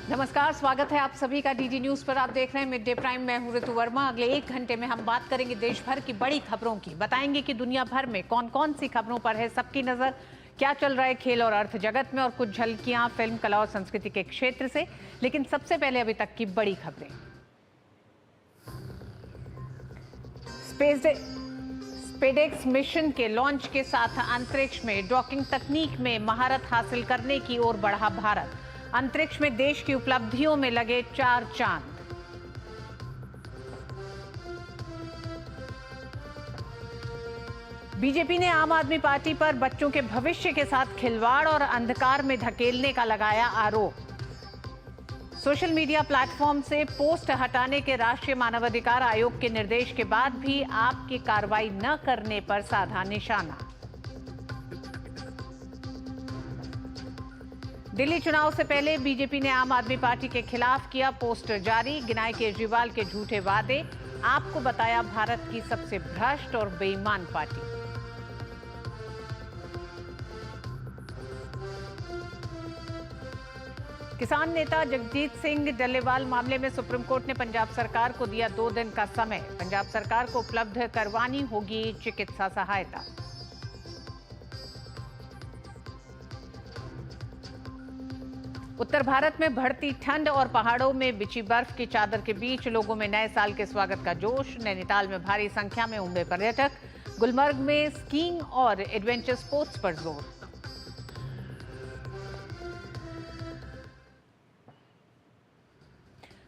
नमस्कार, स्वागत है आप सभी का डीडी न्यूज पर। आप देख रहे हैं मिड डे प्राइम। मैं हूं ऋतु वर्मा। अगले 1 घंटे में हम बात करेंगे देश भर की बड़ी खबरों की। बताएंगे कि दुनिया भर में कौन कौन सी खबरों पर है सबकी नजर, क्या चल रहा है खेल और अर्थ जगत में, और कुछ झलकियां फिल्म, कला और संस्कृति के क्षेत्र से। लेकिन सबसे पहले अभी तक की बड़ी खबरें। स्पेसएक्स मिशन के लॉन्च के साथ अंतरिक्ष में डॉकिंग तकनीक में महारत हासिल करने की ओर बढ़ा भारत। अंतरिक्ष में देश की उपलब्धियों में लगे 4 चांद। बीजेपी ने आम आदमी पार्टी पर बच्चों के भविष्य के साथ खिलवाड़ और अंधकार में धकेलने का लगाया आरोप। सोशल मीडिया प्लेटफॉर्म से पोस्ट हटाने के राष्ट्रीय मानवाधिकार आयोग के निर्देश के बाद भी आपकी कार्रवाई न करने पर साधा निशाना। दिल्ली चुनाव से पहले बीजेपी ने आम आदमी पार्टी के खिलाफ किया पोस्टर जारी। गिनाए केजरीवाल के झूठे वादे, आपको बताया भारत की सबसे भ्रष्ट और बेईमान पार्टी। किसान नेता जगजीत सिंह डल्लेवाल मामले में सुप्रीम कोर्ट ने पंजाब सरकार को दिया 2 दिन का समय। पंजाब सरकार को उपलब्ध करवानी होगी चिकित्सा सहायता। उत्तर भारत में बढ़ती ठंड और पहाड़ों में बिछी बर्फ की चादर के बीच लोगों में नए साल के स्वागत का जोश। नैनीताल में भारी संख्या में उमड़े पर्यटक। गुलमर्ग में स्कीइंग और एडवेंचर स्पोर्ट्स पर जोर।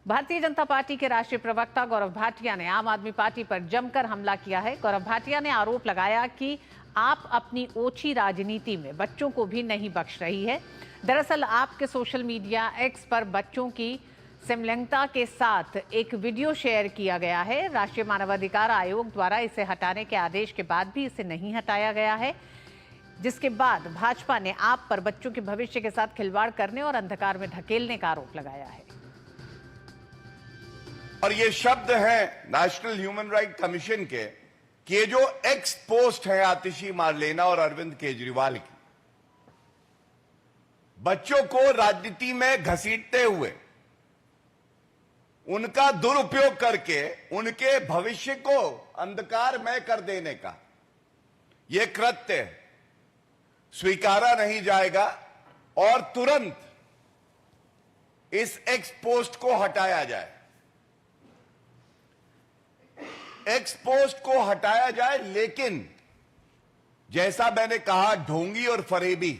भारतीय जनता पार्टी के राष्ट्रीय प्रवक्ता गौरव भाटिया ने आम आदमी पार्टी पर जमकर हमला किया है। गौरव भाटिया ने आरोप लगाया कि आप अपनी ओछी राजनीति में बच्चों को भी नहीं बख्श रही है। दरअसल आपके सोशल मीडिया एक्स पर बच्चों की समलैंगिकता के साथ एक वीडियो शेयर किया गया है। राष्ट्रीय मानवाधिकार आयोग द्वारा इसे हटाने के आदेश के बाद भी इसे नहीं हटाया गया है, जिसके बाद भाजपा ने आप पर बच्चों के भविष्य के साथ खिलवाड़ करने और अंधकार में धकेलने का आरोप लगाया है। और ये शब्द है नेशनल ह्यूमन राइट कमीशन के कि ये जो एक्स पोस्ट है आतिशी मारलेना और अरविंद केजरीवाल की, बच्चों को राजनीति में घसीटते हुए उनका दुरुपयोग करके उनके भविष्य को अंधकारमय कर देने का यह कृत्य स्वीकारा नहीं जाएगा और तुरंत इस एक्स पोस्ट को हटाया जाए। एक्स पोस्ट को हटाया जाए, लेकिन जैसा मैंने कहा, ढोंगी और फरेबी,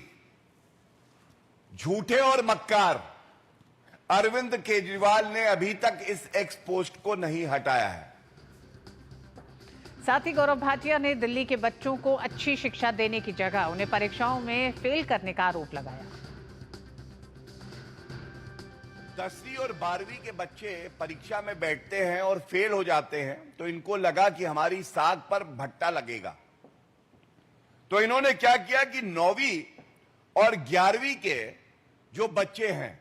झूठे और मक्कार अरविंद केजरीवाल ने अभी तक इस एक्स पोस्ट को नहीं हटाया है। साथ ही गौरव भाटिया ने दिल्ली के बच्चों को अच्छी शिक्षा देने की जगह उन्हें परीक्षाओं में फेल करने का आरोप लगाया। 10वीं और 12वीं के बच्चे परीक्षा में बैठते हैं और फेल हो जाते हैं, तो इनको लगा कि हमारी साग पर भट्टा लगेगा। तो इन्होंने क्या किया कि 9वीं और 11वीं के जो बच्चे हैं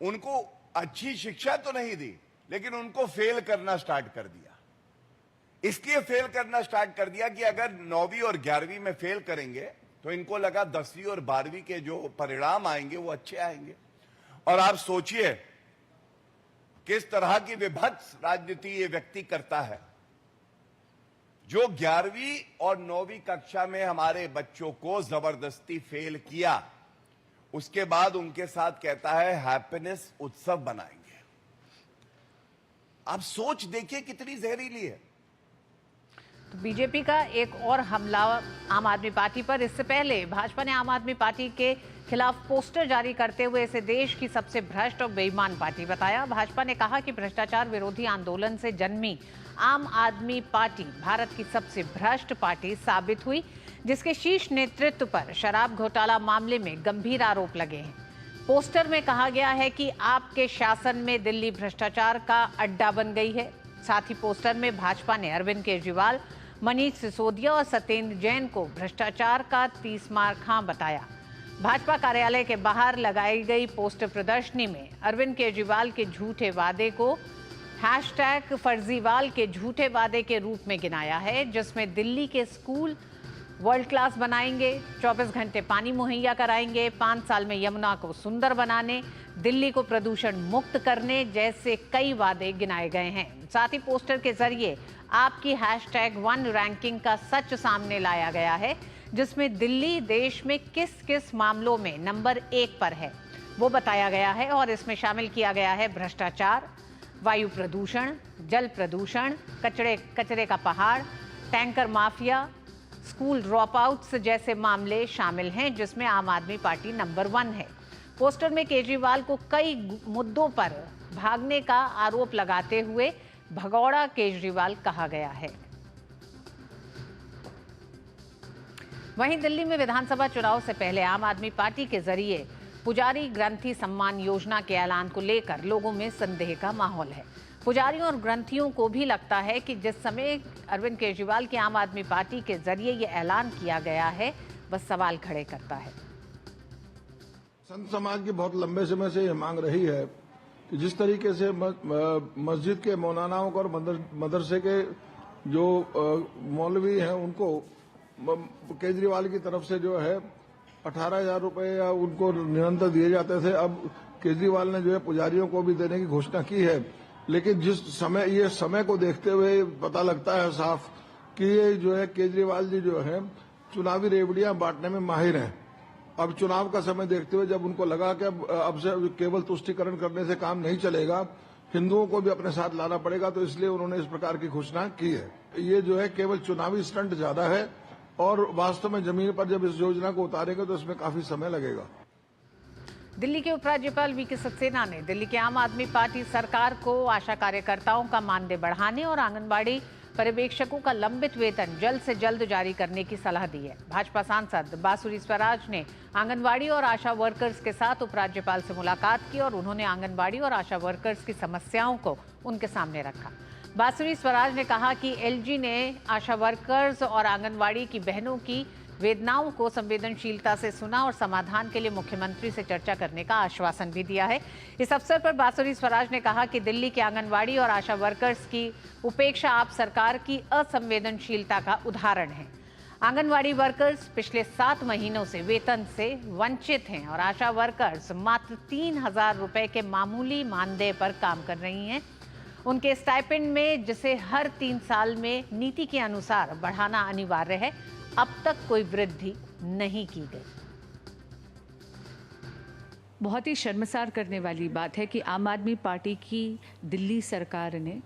उनको अच्छी शिक्षा तो नहीं दी, लेकिन उनको फेल करना स्टार्ट कर दिया। इसलिए फेल करना स्टार्ट कर दिया कि अगर 9वीं और 11वीं में फेल करेंगे तो इनको लगा 10वीं और 12वीं के जो परिणाम आएंगे वो अच्छे आएंगे। और आप सोचिए किस तरह की विभत्स राजनीति ये व्यक्ति करता है, जो 11वीं और 9वीं कक्षा में हमारे बच्चों को जबरदस्ती फेल किया, उसके बाद उनके साथ कहता है हैप्पीनेस उत्सव बनाएंगे। आप सोच देखिए कितनी जहरीली है। तो बीजेपी का एक और हमला आम आदमी पार्टी पर। इससे पहले भाजपा ने आम आदमी पार्टी के खिलाफ पोस्टर जारी करते हुए इसे देश की सबसे भ्रष्ट और बेईमान पार्टी बताया। भाजपा ने कहा कि भ्रष्टाचार विरोधी आंदोलन से जन्मी आम आदमी पार्टी भारत की सबसे भ्रष्ट पार्टी साबित हुई, जिसके शीर्ष नेतृत्व पर शराब घोटाला मामले में गंभीर आरोप लगे हैं। पोस्टर में कहा गया है कि आपके शासन में दिल्ली भ्रष्टाचार का अड्डा बन गई है। साथ ही पोस्टर में भाजपा ने अरविंद केजरीवाल, मनीष सिसोदिया और सत्येंद्र जैन को भ्रष्टाचार का 30 खां बताया। भाजपा कार्यालय के बाहर लगाई गई पोस्टर प्रदर्शनी में अरविंद केजरीवाल के झूठे वादे को #फर्जीवाल के झूठे वादे के रूप में गिनाया है, जिसमें दिल्ली के स्कूल वर्ल्ड क्लास बनाएंगे, 24 घंटे पानी मुहैया कराएंगे, 5 साल में यमुना को सुंदर बनाने, दिल्ली को प्रदूषण मुक्त करने जैसे कई वादे गिनाए गए हैं। साथ ही पोस्टर के जरिए आपकी #1 रैंकिंग का सच सामने लाया गया है, जिसमें दिल्ली देश में किस किस मामलों में नंबर 1 पर है वो बताया गया है। और इसमें शामिल किया गया है भ्रष्टाचार, वायु प्रदूषण, जल प्रदूषण, कचरे का पहाड़, tanker mafia, school drop outs जैसे मामले शामिल हैं, जिसमें आम आदमी पार्टी नंबर 1 है। पोस्टर में केजरीवाल को कई मुद्दों पर भागने का आरोप लगाते हुए भगौड़ा केजरीवाल कहा गया है। वहीं दिल्ली में विधानसभा चुनाव से पहले आम आदमी पार्टी के जरिए पुजारी ग्रंथी सम्मान योजना के ऐलान को लेकर लोगों में संदेह का माहौल है। पुजारियों और ग्रंथियों को भी लगता है कि जिस समय अरविंद केजरीवाल की आम आदमी पार्टी के जरिए ये ऐलान किया गया है, वह सवाल खड़े करता है। संत समाज की बहुत लंबे समय से ये मांग रही है कि जिस तरीके से मस्जिद के मौलानाओं को और मदरसे के जो मौलवी हैं उनको केजरीवाल की तरफ से जो है 18,000 रुपए या उनको निरंतर दिए जाते थे, अब केजरीवाल ने जो है पुजारियों को भी देने की घोषणा की है। लेकिन जिस समय ये समय को देखते हुए पता लगता है साफ कि ये जो है केजरीवाल जी जो है चुनावी रेवड़ियां बांटने में माहिर हैं। अब चुनाव का समय देखते हुए जब उनको लगा कि अब से केवल तुष्टीकरण करने से काम नहीं चलेगा, हिंदुओं को भी अपने साथ लाना पड़ेगा, तो इसलिए उन्होंने इस प्रकार की घोषणा की है। ये जो है केवल चुनावी स्टंट ज्यादा है और वास्तव में जमीन पर जब इस योजना को उतारेंगे तो इसमें काफी समय लगेगा। दिल्ली के उपराज्यपाल वीके सक्सेना ने दिल्ली के आम आदमी पार्टी सरकार को आशा कार्यकर्ताओं का मानदेय बढ़ाने और आंगनबाड़ी पर्यवेक्षकों का लंबित वेतन जल्द से जल्द जारी करने की सलाह दी है। भाजपा सांसद बासुरी स्वराज ने आंगनबाड़ी और आशा वर्कर्स के साथ उपराज्यपाल से मुलाकात की और उन्होंने आंगनबाड़ी और आशा वर्कर्स की समस्याओं को उनके सामने रखा। बासुरी स्वराज ने कहा कि एलजी ने आशा वर्कर्स और आंगनबाड़ी की बहनों की वेदनाओं को संवेदनशीलता से सुना और समाधान के लिए मुख्यमंत्री से चर्चा करने का आश्वासन भी दिया है। इस अवसर पर बासुरी स्वराज ने कहा कि दिल्ली के आंगनबाड़ी और आशा वर्कर्स की उपेक्षा आप सरकार की असंवेदनशीलता का उदाहरण है। आंगनबाड़ी वर्कर्स पिछले 7 महीनों से वेतन से वंचित हैं और आशा वर्कर्स मात्र 3,000 रुपए के मामूली मानदेय पर काम कर रही हैं। उनके स्टाइपेंड में, जिसे हर 3 साल में नीति के अनुसार बढ़ाना अनिवार्य है, अब तक कोई वृद्धि नहीं की गई। बहुत ही शर्मसार करने वाली बात है कि आम आदमी पार्टी की दिल्ली सरकार ने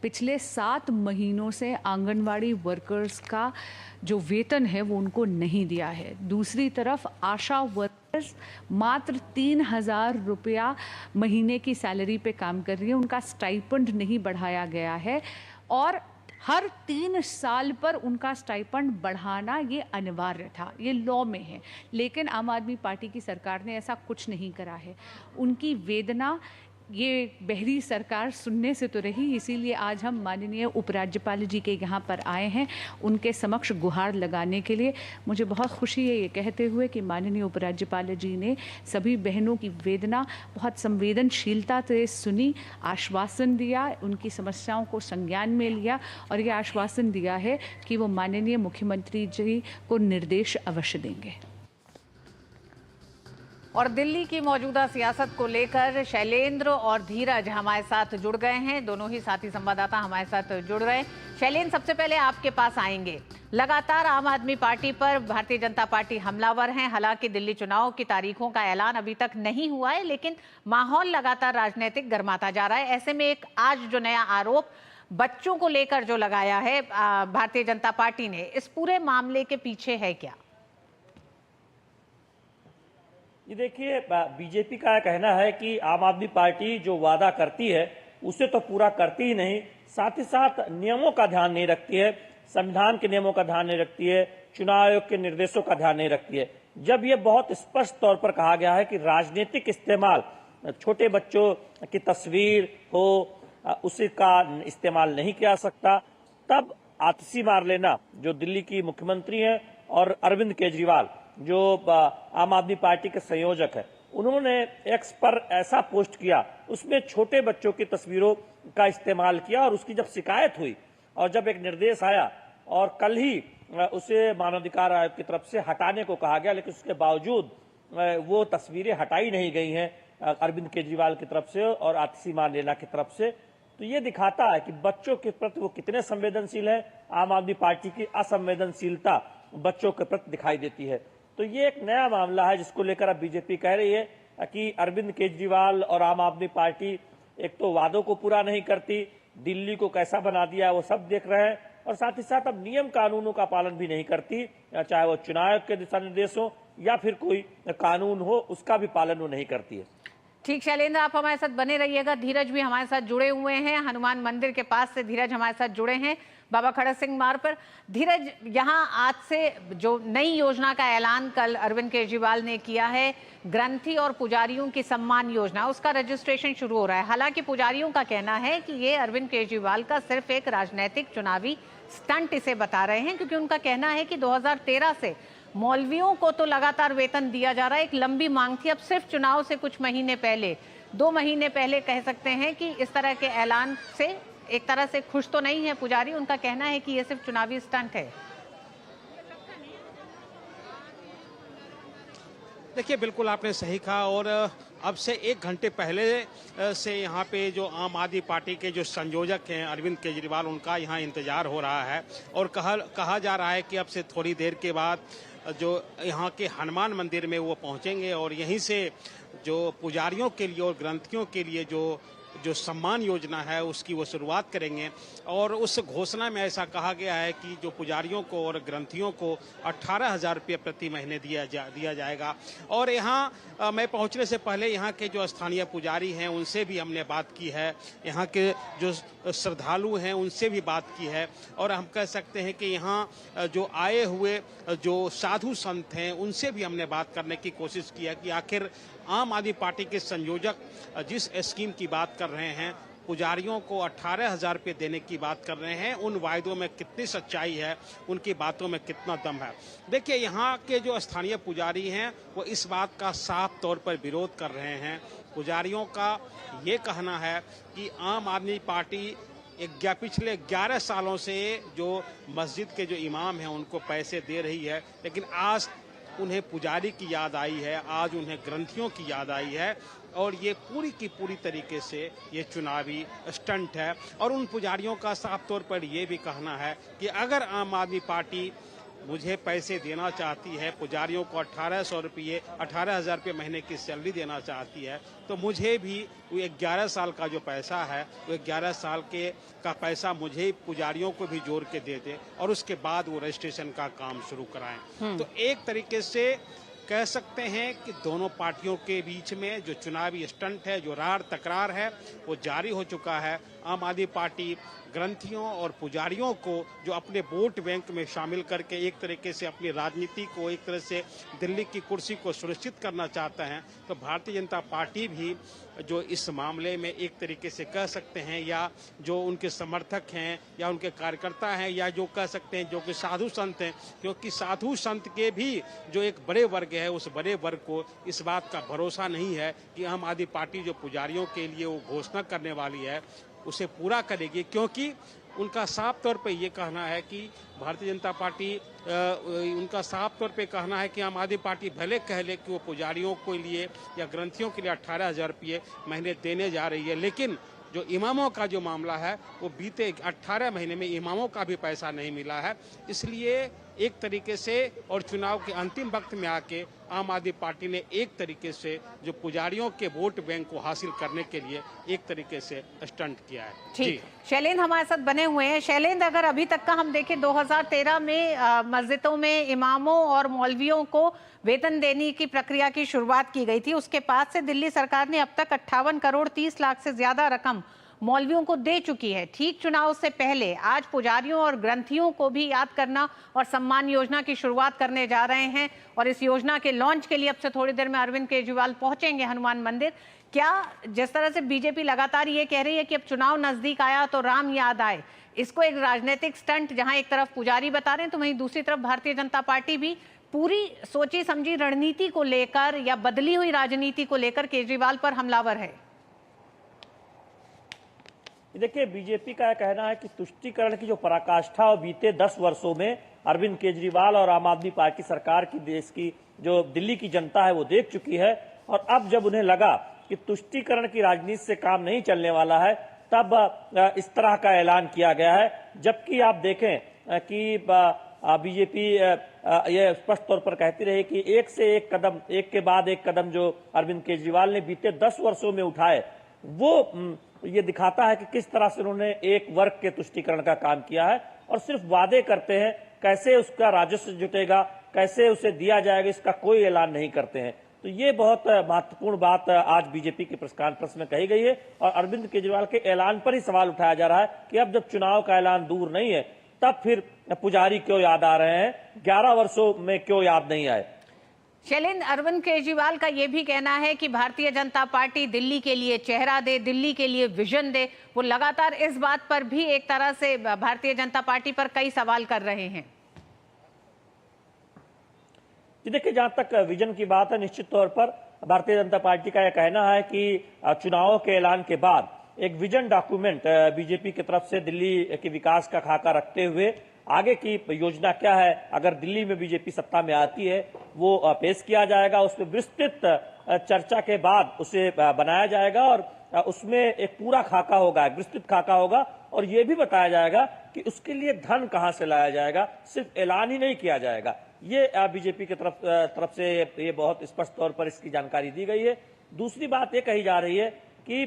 पिछले 7 महीनों से आंगनवाड़ी वर्कर्स का जो वेतन है वो उनको नहीं दिया है। दूसरी तरफ आशा वर्कर्स मात्र 3,000 रुपया महीने की सैलरी पे काम कर रही है, उनका स्टाइपेंड नहीं बढ़ाया गया है और हर 3 साल पर उनका स्टाइपेंड बढ़ाना ये अनिवार्य था, ये लॉ में है। लेकिन आम आदमी पार्टी की सरकार ने ऐसा कुछ नहीं करा है। उनकी वेदना ये बहरी सरकार सुनने से तो रही, इसीलिए आज हम माननीय उपराज्यपाल जी के यहाँ पर आए हैं उनके समक्ष गुहार लगाने के लिए। मुझे बहुत खुशी है ये कहते हुए कि माननीय उपराज्यपाल जी ने सभी बहनों की वेदना बहुत संवेदनशीलता से सुनी, आश्वासन दिया, उनकी समस्याओं को संज्ञान में लिया और ये आश्वासन दिया है कि वो माननीय मुख्यमंत्री जी को निर्देश अवश्य देंगे। और दिल्ली की मौजूदा सियासत को लेकर शैलेंद्र और धीरज हमारे साथ जुड़ गए हैं। दोनों ही साथी संवाददाता हमारे साथ जुड़ रहे हैं। शैलेंद्र, सबसे पहले आपके पास आएंगे। लगातार आम आदमी पार्टी पर भारतीय जनता पार्टी हमलावर हैं। हालांकि दिल्ली चुनाव की तारीखों का ऐलान अभी तक नहीं हुआ है, लेकिन माहौल लगातार राजनीतिक गर्माता जा रहा है। ऐसे में एक आज जो नया आरोप बच्चों को लेकर जो लगाया है भारतीय जनता पार्टी ने, इस पूरे मामले के पीछे है क्या? ये देखिए, बीजेपी का कहना है कि आम आदमी पार्टी जो वादा करती है उसे तो पूरा करती ही नहीं, साथ ही साथ नियमों का ध्यान नहीं रखती है, संविधान के नियमों का ध्यान नहीं रखती है, चुनाव आयोग के निर्देशों का ध्यान नहीं रखती है। जब ये बहुत स्पष्ट तौर पर कहा गया है कि राजनीतिक इस्तेमाल, छोटे बच्चों की तस्वीर हो उसी का इस्तेमाल नहीं किया सकता, तब आतिशी मार लेना जो दिल्ली की मुख्यमंत्री हैं और अरविंद केजरीवाल जो आम आदमी पार्टी के संयोजक है, उन्होंने एक्स पर ऐसा पोस्ट किया, उसमें छोटे बच्चों की तस्वीरों का इस्तेमाल किया और उसकी जब शिकायत हुई और जब एक निर्देश आया और कल ही उसे मानवाधिकार आयोग की तरफ से हटाने को कहा गया, लेकिन उसके बावजूद वो तस्वीरें हटाई नहीं गई हैं अरविंद केजरीवाल की तरफ से और आतिशी लेना की तरफ से। तो ये दिखाता है कि बच्चों के प्रति वो कितने संवेदनशील है। आम आदमी पार्टी की असंवेदनशीलता बच्चों के प्रति दिखाई देती है। तो ये एक नया मामला है जिसको लेकर अब बीजेपी कह रही है कि अरविंद केजरीवाल और आम आदमी पार्टी एक तो वादों को पूरा नहीं करती, दिल्ली को कैसा बना दिया है वो सब देख रहे हैं, और साथ ही साथ अब नियम कानूनों का पालन भी नहीं करती, चाहे वो चुनाव के दिशा निर्देश हो या फिर कोई कानून हो, उसका भी पालन वो नहीं करती है। ठीक, शैलेंद्र, आप हमारे साथ बने रहिएगा। धीरज भी हमारे साथ जुड़े हुए हैं, हनुमान मंदिर के पास से धीरज हमारे साथ जुड़े हैं बाबा खड़क सिंह मार्ग पर। धीरज, यहाँ आज से जो नई योजना का ऐलान कल अरविंद केजरीवाल ने किया है, ग्रंथी और पुजारियों की सम्मान योजना, उसका रजिस्ट्रेशन शुरू हो रहा है। हालांकि पुजारियों का कहना है कि ये अरविंद केजरीवाल का सिर्फ एक राजनीतिक चुनावी स्टंट इसे बता रहे हैं, क्योंकि उनका कहना है कि 2013 से मौलवियों को तो लगातार वेतन दिया जा रहा है, एक लंबी मांग थी। अब सिर्फ चुनाव से कुछ महीने पहले, 2 महीने पहले कह सकते हैं कि इस तरह के ऐलान से एक तरह से खुश तो नहीं है पुजारी। उनका कहना है कि ये सिर्फ चुनावी स्टंट है। देखिए, बिल्कुल आपने सही कहा। और अब से 1 घंटे पहले से यहाँ पे जो आम आदमी पार्टी के जो संयोजक हैं अरविंद केजरीवाल, उनका यहाँ इंतजार हो रहा है। और कहा जा रहा है कि अब से थोड़ी देर के बाद जो यहाँ के हनुमान मंदिर में वो पहुँचेंगे और यहीं से जो पुजारियों के लिए और ग्रंथियों के लिए जो सम्मान योजना है उसकी वो शुरुआत करेंगे। और उस घोषणा में ऐसा कहा गया है कि जो पुजारियों को और ग्रंथियों को 18,000 रुपये प्रति महीने दिया जाएगा। और यहाँ मैं पहुँचने से पहले यहाँ के जो स्थानीय पुजारी हैं उनसे भी हमने बात की है, यहाँ के जो श्रद्धालु हैं उनसे भी बात की है। और हम कह सकते हैं कि यहाँ जो आए हुए जो साधु संत हैं उनसे भी हमने बात करने की कोशिश की है कि आखिर आम आदमी पार्टी के संयोजक जिस स्कीम की बात कर रहे हैं, पुजारियों को 18,000 रुपये देने की बात कर रहे हैं, उन वायदों में कितनी सच्चाई है, उनकी बातों में कितना दम है। देखिए, यहाँ के जो स्थानीय पुजारी हैं वो इस बात का साफ तौर पर विरोध कर रहे हैं। पुजारियों का ये कहना है कि आम आदमी पार्टी पिछले 11 सालों से जो मस्जिद के जो इमाम हैं उनको पैसे दे रही है, लेकिन आज उन्हें पुजारी की याद आई है, आज उन्हें ग्रंथियों की याद आई है। और ये पूरी की पूरी तरीके से ये चुनावी स्टंट है। और उन पुजारियों का साफ तौर पर ये भी कहना है कि अगर आम आदमी पार्टी मुझे पैसे देना चाहती है, पुजारियों को 18,000 रुपये महीने की सैलरी देना चाहती है, तो मुझे भी वो 11 साल का जो पैसा है वो 11 साल का पैसा मुझे पुजारियों को भी जोड़ के दे दे और उसके बाद वो रजिस्ट्रेशन का काम शुरू कराएं। तो एक तरीके से कह सकते हैं कि दोनों पार्टियों के बीच में जो चुनावी स्टंट है, जो रार तकरार है, वो जारी हो चुका है। आम आदमी पार्टी ग्रंथियों और पुजारियों को जो अपने वोट बैंक में शामिल करके एक तरीके से अपनी राजनीति को, एक तरह से दिल्ली की कुर्सी को सुनिश्चित करना चाहते हैं, तो भारतीय जनता पार्टी भी जो इस मामले में एक तरीके से कह सकते हैं, या जो उनके समर्थक हैं या उनके कार्यकर्ता हैं, या जो कह सकते हैं जो कि साधु संत हैं, क्योंकि साधु संत के भी जो एक बड़े वर्ग है, उस बड़े वर्ग को इस बात का भरोसा नहीं है कि आम आदमी पार्टी जो पुजारियों के लिए वो घोषणा करने वाली है उसे पूरा करेगी, क्योंकि उनका साफ तौर पे ये कहना है कि भारतीय जनता पार्टी उनका साफ तौर पे कहना है कि आम आदमी पार्टी भले कह ले कि वो पुजारियों के लिए या ग्रंथियों के लिए 18,000 रुपये महीने देने जा रही है, लेकिन जो इमामों का जो मामला है वो बीते 18 महीने में इमामों का भी पैसा नहीं मिला है। इसलिए एक तरीके से और चुनाव के अंतिम वक्त में आके आम आदमी पार्टी ने एक तरीके से जो पुजारियों के वोट बैंक को हासिल करने के लिए एक तरीके से स्टंट किया है। ठीक, शैलेंद्र हमारे साथ बने हुए हैं। शैलेंद्र, अगर अभी तक का हम देखें 2013 में मस्जिदों में इमामों और मौलवियों को वेतन देने की प्रक्रिया की शुरुआत की गई थी, उसके बाद से दिल्ली सरकार ने अब तक 58 करोड़ 30 लाख से ज्यादा रकम मौलवियों को दे चुकी है। ठीक चुनाव से पहले आज पुजारियों और ग्रंथियों को भी याद करना और सम्मान योजना की शुरुआत करने जा रहे हैं, और इस योजना के लॉन्च के लिए अब से थोड़ी देर में अरविंद केजरीवाल पहुंचेंगे हनुमान मंदिर। क्या जिस तरह से बीजेपी लगातार ये कह रही है कि अब चुनाव नजदीक आया तो राम याद आए, इसको एक राजनीतिक स्टंट, जहां एक तरफ पुजारी बता रहे हैं तो वहीं दूसरी तरफ भारतीय जनता पार्टी भी पूरी सोची समझी रणनीति को लेकर या बदली हुई राजनीति को लेकर केजरीवाल पर हमलावर है? देखिए, बीजेपी का कहना है कि तुष्टीकरण की जो पराकाष्ठा और बीते 10 वर्षों में अरविंद केजरीवाल और आम आदमी पार्टी सरकार की देश की जो दिल्ली की जनता है वो देख चुकी है, और अब जब उन्हें लगा कि तुष्टीकरण की राजनीति से काम नहीं चलने वाला है, तब इस तरह का ऐलान किया गया है। जबकि आप देखें कि बीजेपी ये स्पष्ट तौर पर कहती रही कि एक से एक कदम, एक के बाद एक कदम जो अरविंद केजरीवाल ने बीते 10 वर्षों में उठाए, वो ये दिखाता है कि किस तरह से उन्होंने एक वर्ग के तुष्टीकरण का काम किया है, और सिर्फ वादे करते हैं, कैसे उसका राजस्व जुटेगा, कैसे उसे दिया जाएगा, इसका कोई ऐलान नहीं करते हैं। तो ये बहुत महत्वपूर्ण बात आज बीजेपी के प्रेस कॉन्फ्रेंस में कही गई है, और अरविंद केजरीवाल के ऐलान पर ही सवाल उठाया जा रहा है कि अब जब चुनाव का ऐलान दूर नहीं है, तब फिर पुजारी क्यों याद आ रहे हैं, 11 वर्षों में क्यों याद नहीं आए। शैलेंद्र, अरविंद केजरीवाल का यह भी कहना है कि भारतीय जनता पार्टी दिल्ली के लिए चेहरा दे, दिल्ली के लिए विजन दे। वो लगातार इस बात पर भी एक तरह से भारतीय जनता पार्टी पर कई सवाल कर रहे हैं। देखिए, जहां तक विजन की बात है, निश्चित तौर पर भारतीय जनता पार्टी का यह कहना है कि चुनावों के ऐलान के बाद एक विजन डॉक्यूमेंट बीजेपी की तरफ से दिल्ली के विकास का खाका रखते हुए आगे की योजना क्या है, अगर दिल्ली में बीजेपी सत्ता में आती है, वो पेश किया जाएगा। उसमें विस्तृत चर्चा के बाद उसे बनाया जाएगा, और उसमें एक पूरा खाका होगा, एक विस्तृत खाका होगा, और ये भी बताया जाएगा कि उसके लिए धन कहां से लाया जाएगा। सिर्फ ऐलान ही नहीं किया जाएगा। ये बीजेपी की तरफ से ये बहुत स्पष्ट तौर पर इसकी जानकारी दी गई है। दूसरी बात ये कही जा रही है कि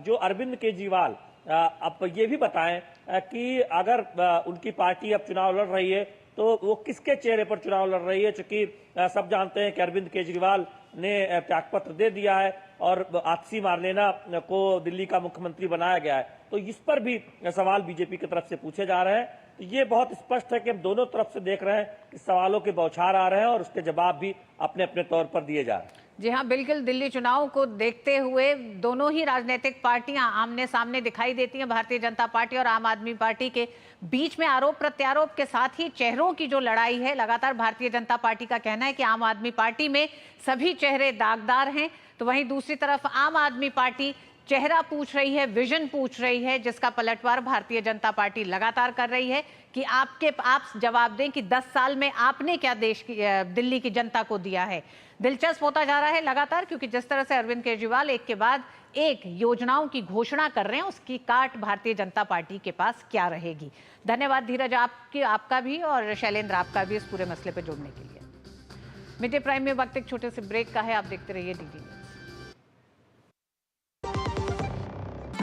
जो अरविंद केजरीवाल अब ये भी बताएं कि अगर उनकी पार्टी अब चुनाव लड़ रही है, तो वो किसके चेहरे पर चुनाव लड़ रही है। चूंकि सब जानते हैं कि अरविंद केजरीवाल ने त्यागपत्र दे दिया है और आतिशी मारलेना को दिल्ली का मुख्यमंत्री बनाया गया है, तो इस पर भी सवाल बीजेपी की तरफ से पूछे जा रहे हैं। तो ये बहुत स्पष्ट है कि हम दोनों तरफ से देख रहे हैं कि सवालों के बौछार आ रहे हैं, और उसके जवाब भी अपने अपने तौर पर दिए जा रहे हैं। जी हाँ, बिल्कुल। दिल्ली चुनाव को देखते हुए दोनों ही राजनीतिक पार्टियां आमने सामने दिखाई देती हैं। भारतीय जनता पार्टी और आम आदमी पार्टी के बीच में आरोप प्रत्यारोप के साथ ही चेहरों की जो लड़ाई है, लगातार भारतीय जनता पार्टी का कहना है कि आम आदमी पार्टी में सभी चेहरे दागदार हैं, तो वहीं दूसरी तरफ आम आदमी पार्टी चेहरा पूछ रही है, विजन पूछ रही है, जिसका पलटवार भारतीय जनता पार्टी लगातार कर रही है कि आप जवाब दें कि 10 साल में आपने क्या दिल्ली की जनता को दिया है। दिलचस्प होता जा रहा है लगातार, क्योंकि जिस तरह से अरविंद केजरीवाल एक के बाद एक योजनाओं की घोषणा कर रहे हैं, उसकी काट भारतीय जनता पार्टी के पास क्या रहेगी। धन्यवाद धीरज आपका भी, और शैलेंद्र आपका भी इस पूरे मसले पर जुड़ने के लिए। मिड डे प्राइम में वक्त एक छोटे से ब्रेक का है, आप देखते रहिए डीडी न्यूज।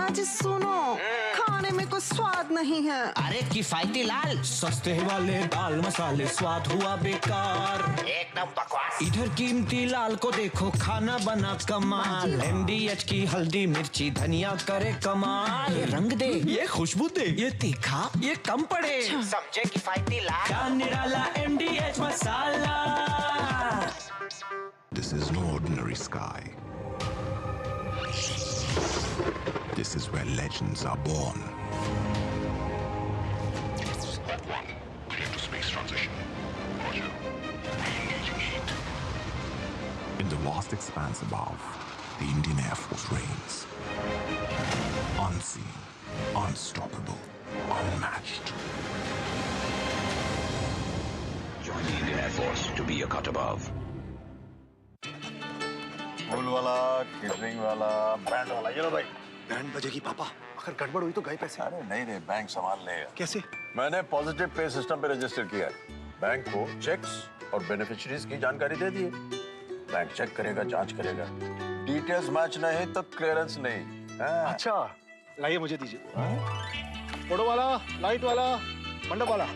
आज सुनो, खाने में कोई स्वाद नहीं है। अरे किफायती लाल सस्ते वाले दाल मसाले स्वाद हुआ बेकार, एकदम बकवास। इधर कीमती लाल को देखो, खाना बना कमाल। MDH की हल्दी मिर्ची धनिया करे कमाल। ये रंग दे, ये खुशबू दे, ये तीखा, ये कम पड़े। समझे किफायती लाल, क्या निराला MDH masala. This is no ordinary sky. This is where legends are born. Clear to space transition. Roger. Re-engaging heat. In the vast expanse above, the Indian Air Force reigns. Unseen, unstoppable, unmatched. Join the Indian Air Force to be a cut above. फूल वाला, catering वाला, band वाला, ये लो भाई। Band बजेगी पापा, अगर गड़बड़ हुई तो गए पैसे। अरे नहीं रे, बैंक संभाल लेगा। कैसे? मैंने पॉजिटिव पे सिस्टम पे रजिस्टर किया है। बैंक को चेक्स और बेनिफिशियरीज की जानकारी दे दी है। बैंक चेक करेगा, जांच करेगा, डिटेल्स मैच नहीं तो क्लियरेंस नहीं। अच्छा, लाइए मुझे दीजिए। फोटो वाला, लाइट वाला, मंडप वाला।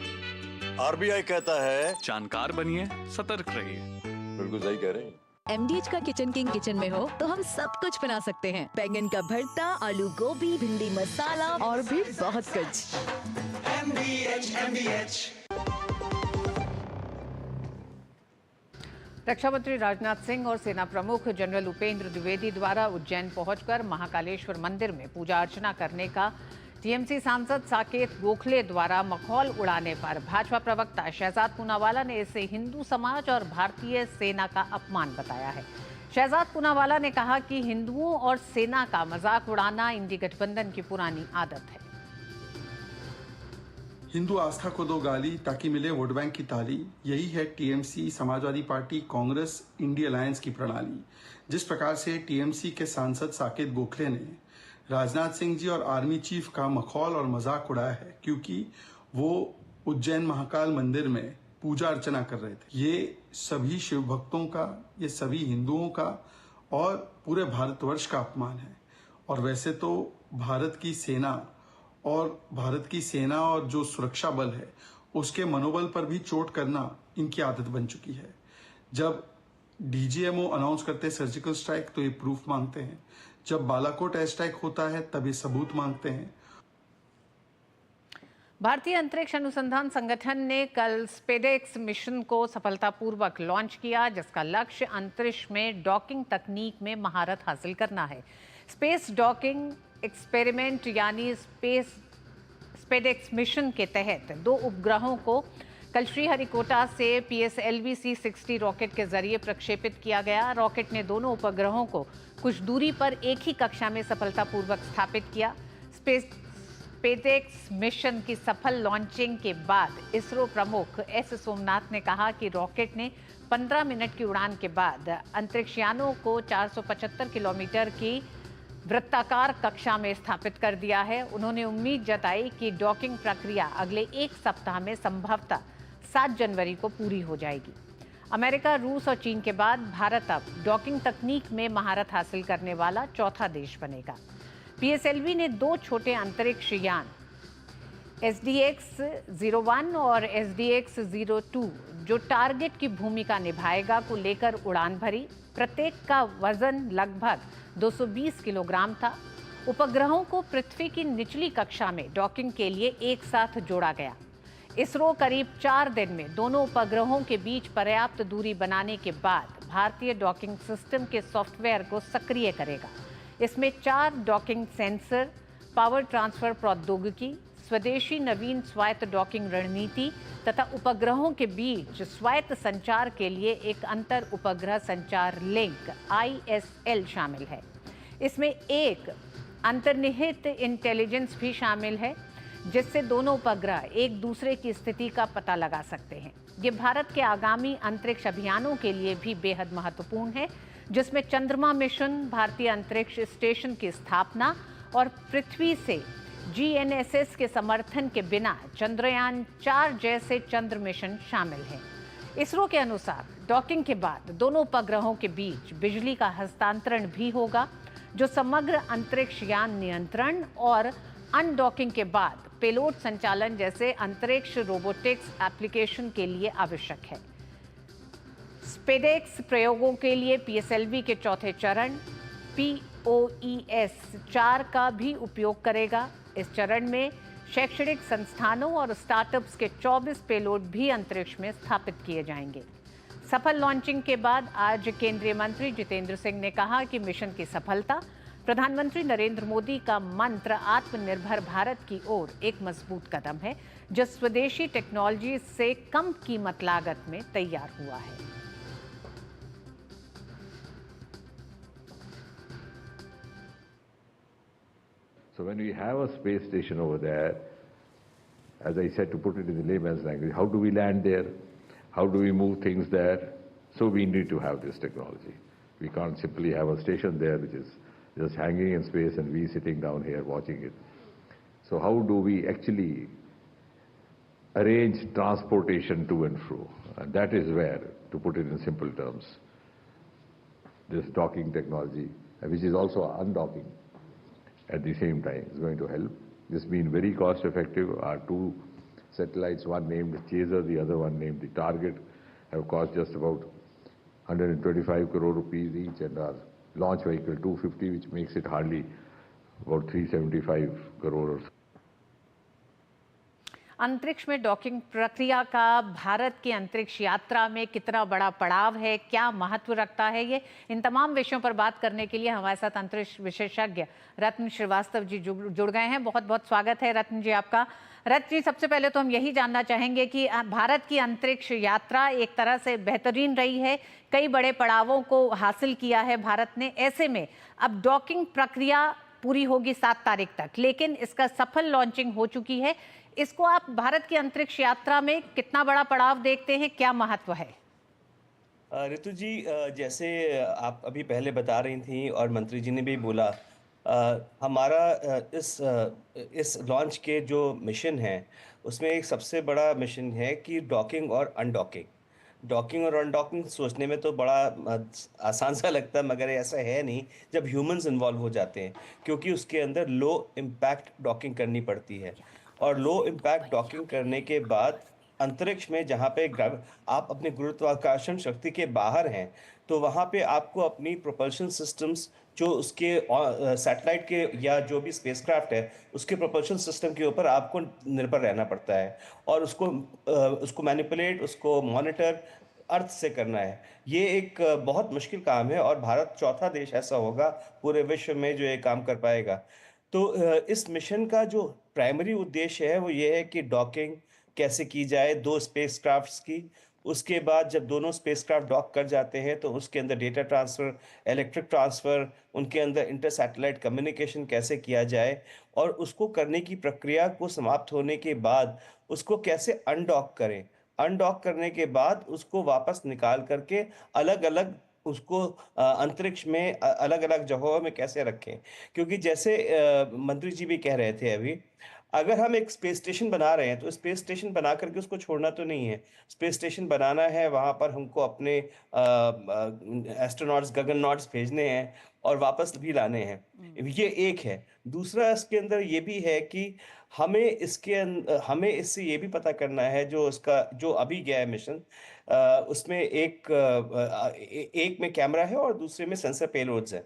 RBI कहता है जानकार बनिए, सतर्क रहिए। बिल्कुल सही कह रहे हैं। MDH का किचन किंग किचन में हो तो हम सब कुछ बना सकते हैं। बैंगन का भरता, आलू गोभी, भिंडी मसाला और भी बहुत कुछ। MDH। रक्षा मंत्री राजनाथ सिंह और सेना प्रमुख जनरल उपेंद्र द्विवेदी द्वारा उज्जैन पहुंचकर महाकालेश्वर मंदिर में पूजा अर्चना करने का टीएमसी सांसद साकेत गोखले द्वारा मखौल उड़ाने पर भाजपा प्रवक्ता शहजाद पूनावाला ने इसे हिंदू समाज और भारतीय सेना का अपमान बताया है। शहजाद पूनावाला ने कहा कि हिंदुओं और सेना का मजाक उड़ाना इंडी गठबंधन की पुरानी आदत है। हिंदू आस्था को दो गाली ताकि मिले वोट बैंक की ताली, यही है TMC, Samajwadi party, Congress, INDI alliance की प्रणाली। जिस प्रकार से टीएमसी के सांसद साकेत गोखले ने राजनाथ सिंह जी और आर्मी चीफ का मखौल और मजाक उड़ाया है, क्योंकि वो उज्जैन महाकाल मंदिर में पूजा अर्चना कर रहे थे। ये सभी शिव भक्तों का, ये सभी हिंदुओं का और पूरे भारतवर्ष का अपमान है। और वैसे तो भारत की सेना और जो सुरक्षा बल है उसके मनोबल पर भी चोट करना इनकी आदत बन चुकी है। जब डीजीएमओ अनाउंस करते हैं सर्जिकल स्ट्राइक तो ये प्रूफ मांगते हैं, जब बालाकोट एयर स्ट्राइक होता है तब ये सबूत मांगते हैं। भारतीय अंतरिक्ष अनुसंधान संगठन ने कल स्पेडेक्स मिशन को सफलतापूर्वक लॉन्च किया, जिसका लक्ष्य अंतरिक्ष में डॉकिंग तकनीक में महारत हासिल करना है। स्पेस डॉकिंग एक्सपेरिमेंट यानी स्पेडेक्स मिशन के तहत 2 उपग्रहों को कल श्रीहरिकोटा से PSLV C-60 रॉकेट के जरिए प्रक्षेपित किया गया। रॉकेट ने दोनों उपग्रहों को कुछ दूरी पर एक ही कक्षा में सफलतापूर्वक स्थापित किया। स्पेडेक्स मिशन की सफल लॉन्चिंग के बाद इसरो प्रमुख S सोमनाथ ने कहा कि रॉकेट ने 15 मिनट की उड़ान के बाद अंतरिक्षयानों को 475 किलोमीटर की वृत्ताकार कक्षा में स्थापित कर दिया है। उन्होंने उम्मीद जताई कि डॉकिंग प्रक्रिया अगले 1 सप्ताह में संभवतः 7 जनवरी को पूरी हो जाएगी। अमेरिका, रूस और चीन के बाद भारत अब डॉकिंग तकनीक में महारत हासिल करने वाला चौथा देश बनेगा। PSLV ने 2 छोटे अंतरिक्ष यान SDX-01 और SDX-02 जो टारगेट की भूमिका निभाएगा को लेकर उड़ान भरी। प्रत्येक का वजन लगभग 220 किलोग्राम था। उपग्रहों को पृथ्वी की निचली कक्षा में डॉकिंग के लिए एक साथ जोड़ा गया। इसरो करीब 4 दिन में दोनों उपग्रहों के बीच पर्याप्त दूरी बनाने के बाद भारतीय डॉकिंग सिस्टम के सॉफ्टवेयर को सक्रिय करेगा। इसमें 4 डॉकिंग सेंसर, पावर ट्रांसफर प्रौद्योगिकी, स्वदेशी नवीन स्वायत्त डॉकिंग रणनीति तथा उपग्रहों के बीच स्वायत्त संचार के लिए एक अंतर उपग्रह संचार लिंक ISL शामिल है। इसमें एक अंतर्निहित इंटेलिजेंस भी शामिल है, जिससे दोनों उपग्रह एक दूसरे की स्थिति का पता लगा सकते हैं। ये भारत के आगामी अंतरिक्ष अभियानों के लिए भी बेहद महत्वपूर्ण है, जिसमें चंद्रमा मिशन, भारतीय अंतरिक्ष स्टेशन की स्थापना और पृथ्वी से GNSS के समर्थन के बिना चंद्रयान 4 जैसे चंद्र मिशन शामिल हैं। इसरो के अनुसार डॉकिंग के बाद दोनों उपग्रहों के बीच बिजली का हस्तांतरण भी होगा, जो समग्र अंतरिक्ष यान नियंत्रण और अनडॉकिंग के बाद पेलोड संचालन जैसे अंतरिक्ष रोबोटिक्स एप्लीकेशन के लिए आवश्यक है। स्पेडेक्स प्रयोगों के लिए PSLV के चौथे चरण POES-4 का भी उपयोग करेगा। इस चरण में शैक्षणिक संस्थानों और स्टार्टअप्स के 24 पेलोड भी अंतरिक्ष में स्थापित किए जाएंगे। सफल लॉन्चिंग के बाद आज केंद्रीय मंत्री जितेंद्र सिंह ने कहा कि मिशन की सफलता प्रधानमंत्री नरेंद्र मोदी का मंत्र आत्मनिर्भर भारत की ओर एक मजबूत कदम है, जो स्वदेशी टेक्नोलॉजी से कम कीमत लागत में तैयार हुआ है। So when we have a space station over there, as I said, to put it in the layman's language, how do we land there? How do we move things there? So we need to have this technology. We can't simply have a station there which is just hanging in space and we sitting down here watching it. So how do we actually arrange transportation to and fro? And that is where, to put it in simple terms, this docking technology, which is also undocking, at the same time is going to help. This being very cost effective. Our 2 satellites, one named Chaser, the other one named the Target, have cost just about 125 crore rupees each, and our launch vehicle 250, which makes it hardly about 375 crore or so. अंतरिक्ष में docking प्रक्रिया का भारत की अंतरिक्ष यात्रा में कितना बड़ा पड़ाव है, क्या महत्व रखता है, ये इन तमाम विषयों पर बात करने के लिए हमारे साथ अंतरिक्ष विशेषज्ञ रत्न श्रीवास्तव जी जुड़ गए हैं। बहुत बहुत स्वागत है रत्न जी आपका। रथ जी, सबसे पहले तो हम यही जानना चाहेंगे कि भारत की अंतरिक्ष यात्रा एक तरह से बेहतरीन रही है, कई बड़े पड़ावों को हासिल किया है भारत ने। ऐसे में अब डॉकिंग प्रक्रिया पूरी होगी 7 तारीख तक, लेकिन इसका सफल लॉन्चिंग हो चुकी है। इसको आप भारत की अंतरिक्ष यात्रा में कितना बड़ा पड़ाव देखते हैं, क्या महत्व है? ऋतु जी, जैसे आप अभी पहले बता रही थी और मंत्री जी ने भी बोला, हमारा इस लॉन्च के जो मिशन है उसमें एक सबसे बड़ा मिशन है कि डॉकिंग और अनडॉकिंग। डॉकिंग और अनडॉकिंग सोचने में तो बड़ा आसान सा लगता है, मगर ऐसा है नहीं जब ह्यूमंस इन्वॉल्व हो जाते हैं, क्योंकि उसके अंदर लो इम्पैक्ट डॉकिंग करनी पड़ती है। और लो इम्पैक्ट डॉकिंग करने के बाद अंतरिक्ष में जहाँ पे आप अपने गुरुत्वाकर्षण शक्ति के बाहर हैं, तो वहाँ पे आपको अपनी प्रोपल्शन सिस्टम्स जो उसके सैटेलाइट के या जो भी स्पेसक्राफ्ट है उसके प्रोपल्शन सिस्टम के ऊपर आपको निर्भर रहना पड़ता है और उसको मैनिपुलेट, उसको मॉनिटर अर्थ से करना है। ये एक बहुत मुश्किल काम है और भारत चौथा देश ऐसा होगा पूरे विश्व में जो ये काम कर पाएगा। तो इस मिशन का जो प्राइमरी उद्देश्य है वो ये है कि डॉकिंग कैसे की जाए 2 स्पेसक्राफ्ट्स की। उसके बाद जब दोनों स्पेसक्राफ्ट डॉक कर जाते हैं तो उसके अंदर डेटा ट्रांसफ़र, इलेक्ट्रिक ट्रांसफ़र, उनके अंदर इंटर सैटेलाइट कम्युनिकेशन कैसे किया जाए और उसको करने की प्रक्रिया को समाप्त होने के बाद उसको कैसे अनडॉक करें। अनडॉक करने के बाद उसको वापस निकाल करके अलग-अलग उसको अंतरिक्ष में अलग-अलग जगहों में कैसे रखें। क्योंकि जैसे मंत्री जी भी कह रहे थे अभी, अगर हम एक स्पेस स्टेशन बना रहे हैं तो स्पेस स्टेशन बना करके उसको छोड़ना तो नहीं है। स्पेस स्टेशन बनाना है, वहाँ पर हमको अपने एस्ट्रोनॉट्स, गगननॉट्स भेजने हैं और वापस भी लाने हैं। ये एक है। दूसरा इसके अंदर ये भी है कि हमें इससे ये भी पता करना है जो अभी गया है मिशन, उसमें एक में कैमरा है और दूसरे में सेंसर पेलोड्स है।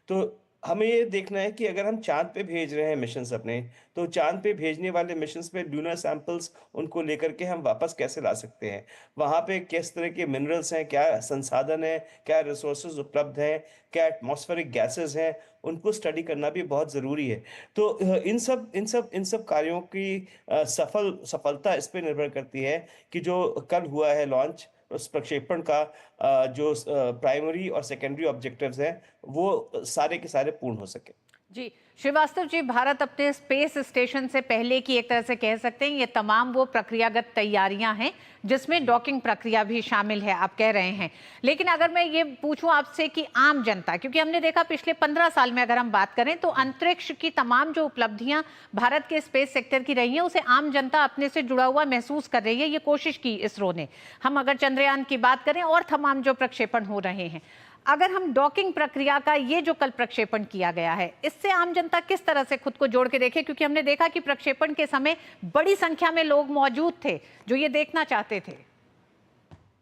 तो हमें ये देखना है कि अगर हम चाँद पे भेज रहे हैं मिशंस अपने, तो चाँद पे भेजने वाले मिशंस पे ल्यूनर सैंपल्स उनको लेकर के हम वापस कैसे ला सकते हैं। वहाँ पे किस तरह के मिनरल्स हैं, क्या संसाधन है, क्या रिसोर्सेज उपलब्ध हैं, क्या एटमॉस्फेरिक गैसेस हैं, उनको स्टडी करना भी बहुत ज़रूरी है। तो इन सब कार्यों की सफलता इस पे निर्भर करती है कि जो कल हुआ है लॉन्च, उस प्रक्षेपण का जो प्राइमरी और सेकेंडरी ऑब्जेक्टिव्स हैं वो सारे के सारे पूर्ण हो सके। जी श्रीवास्तव जी, भारत अपने स्पेस स्टेशन से पहले की एक तरह से कह सकते हैं ये तमाम वो प्रक्रियागत तैयारियां हैं जिसमें डॉकिंग प्रक्रिया भी शामिल है, आप कह रहे हैं। लेकिन अगर मैं ये पूछूं आपसे कि आम जनता, क्योंकि हमने देखा पिछले 15 साल में अगर हम बात करें तो अंतरिक्ष की तमाम जो उपलब्धियां भारत के स्पेस सेक्टर की रही हैं उसे आम जनता अपने से जुड़ा हुआ महसूस कर रही है। ये कोशिश की इसरो ने, हम अगर चंद्रयान की बात करें और तमाम जो प्रक्षेपण हो रहे हैं, अगर हम डॉकिंग प्रक्रिया का ये जो कल प्रक्षेपण किया गया है इससे आम जनता किस तरह से खुद को जोड़ के देखे, क्योंकि हमने देखा कि प्रक्षेपण के समय बड़ी संख्या में लोग मौजूद थे जो ये देखना चाहते थे।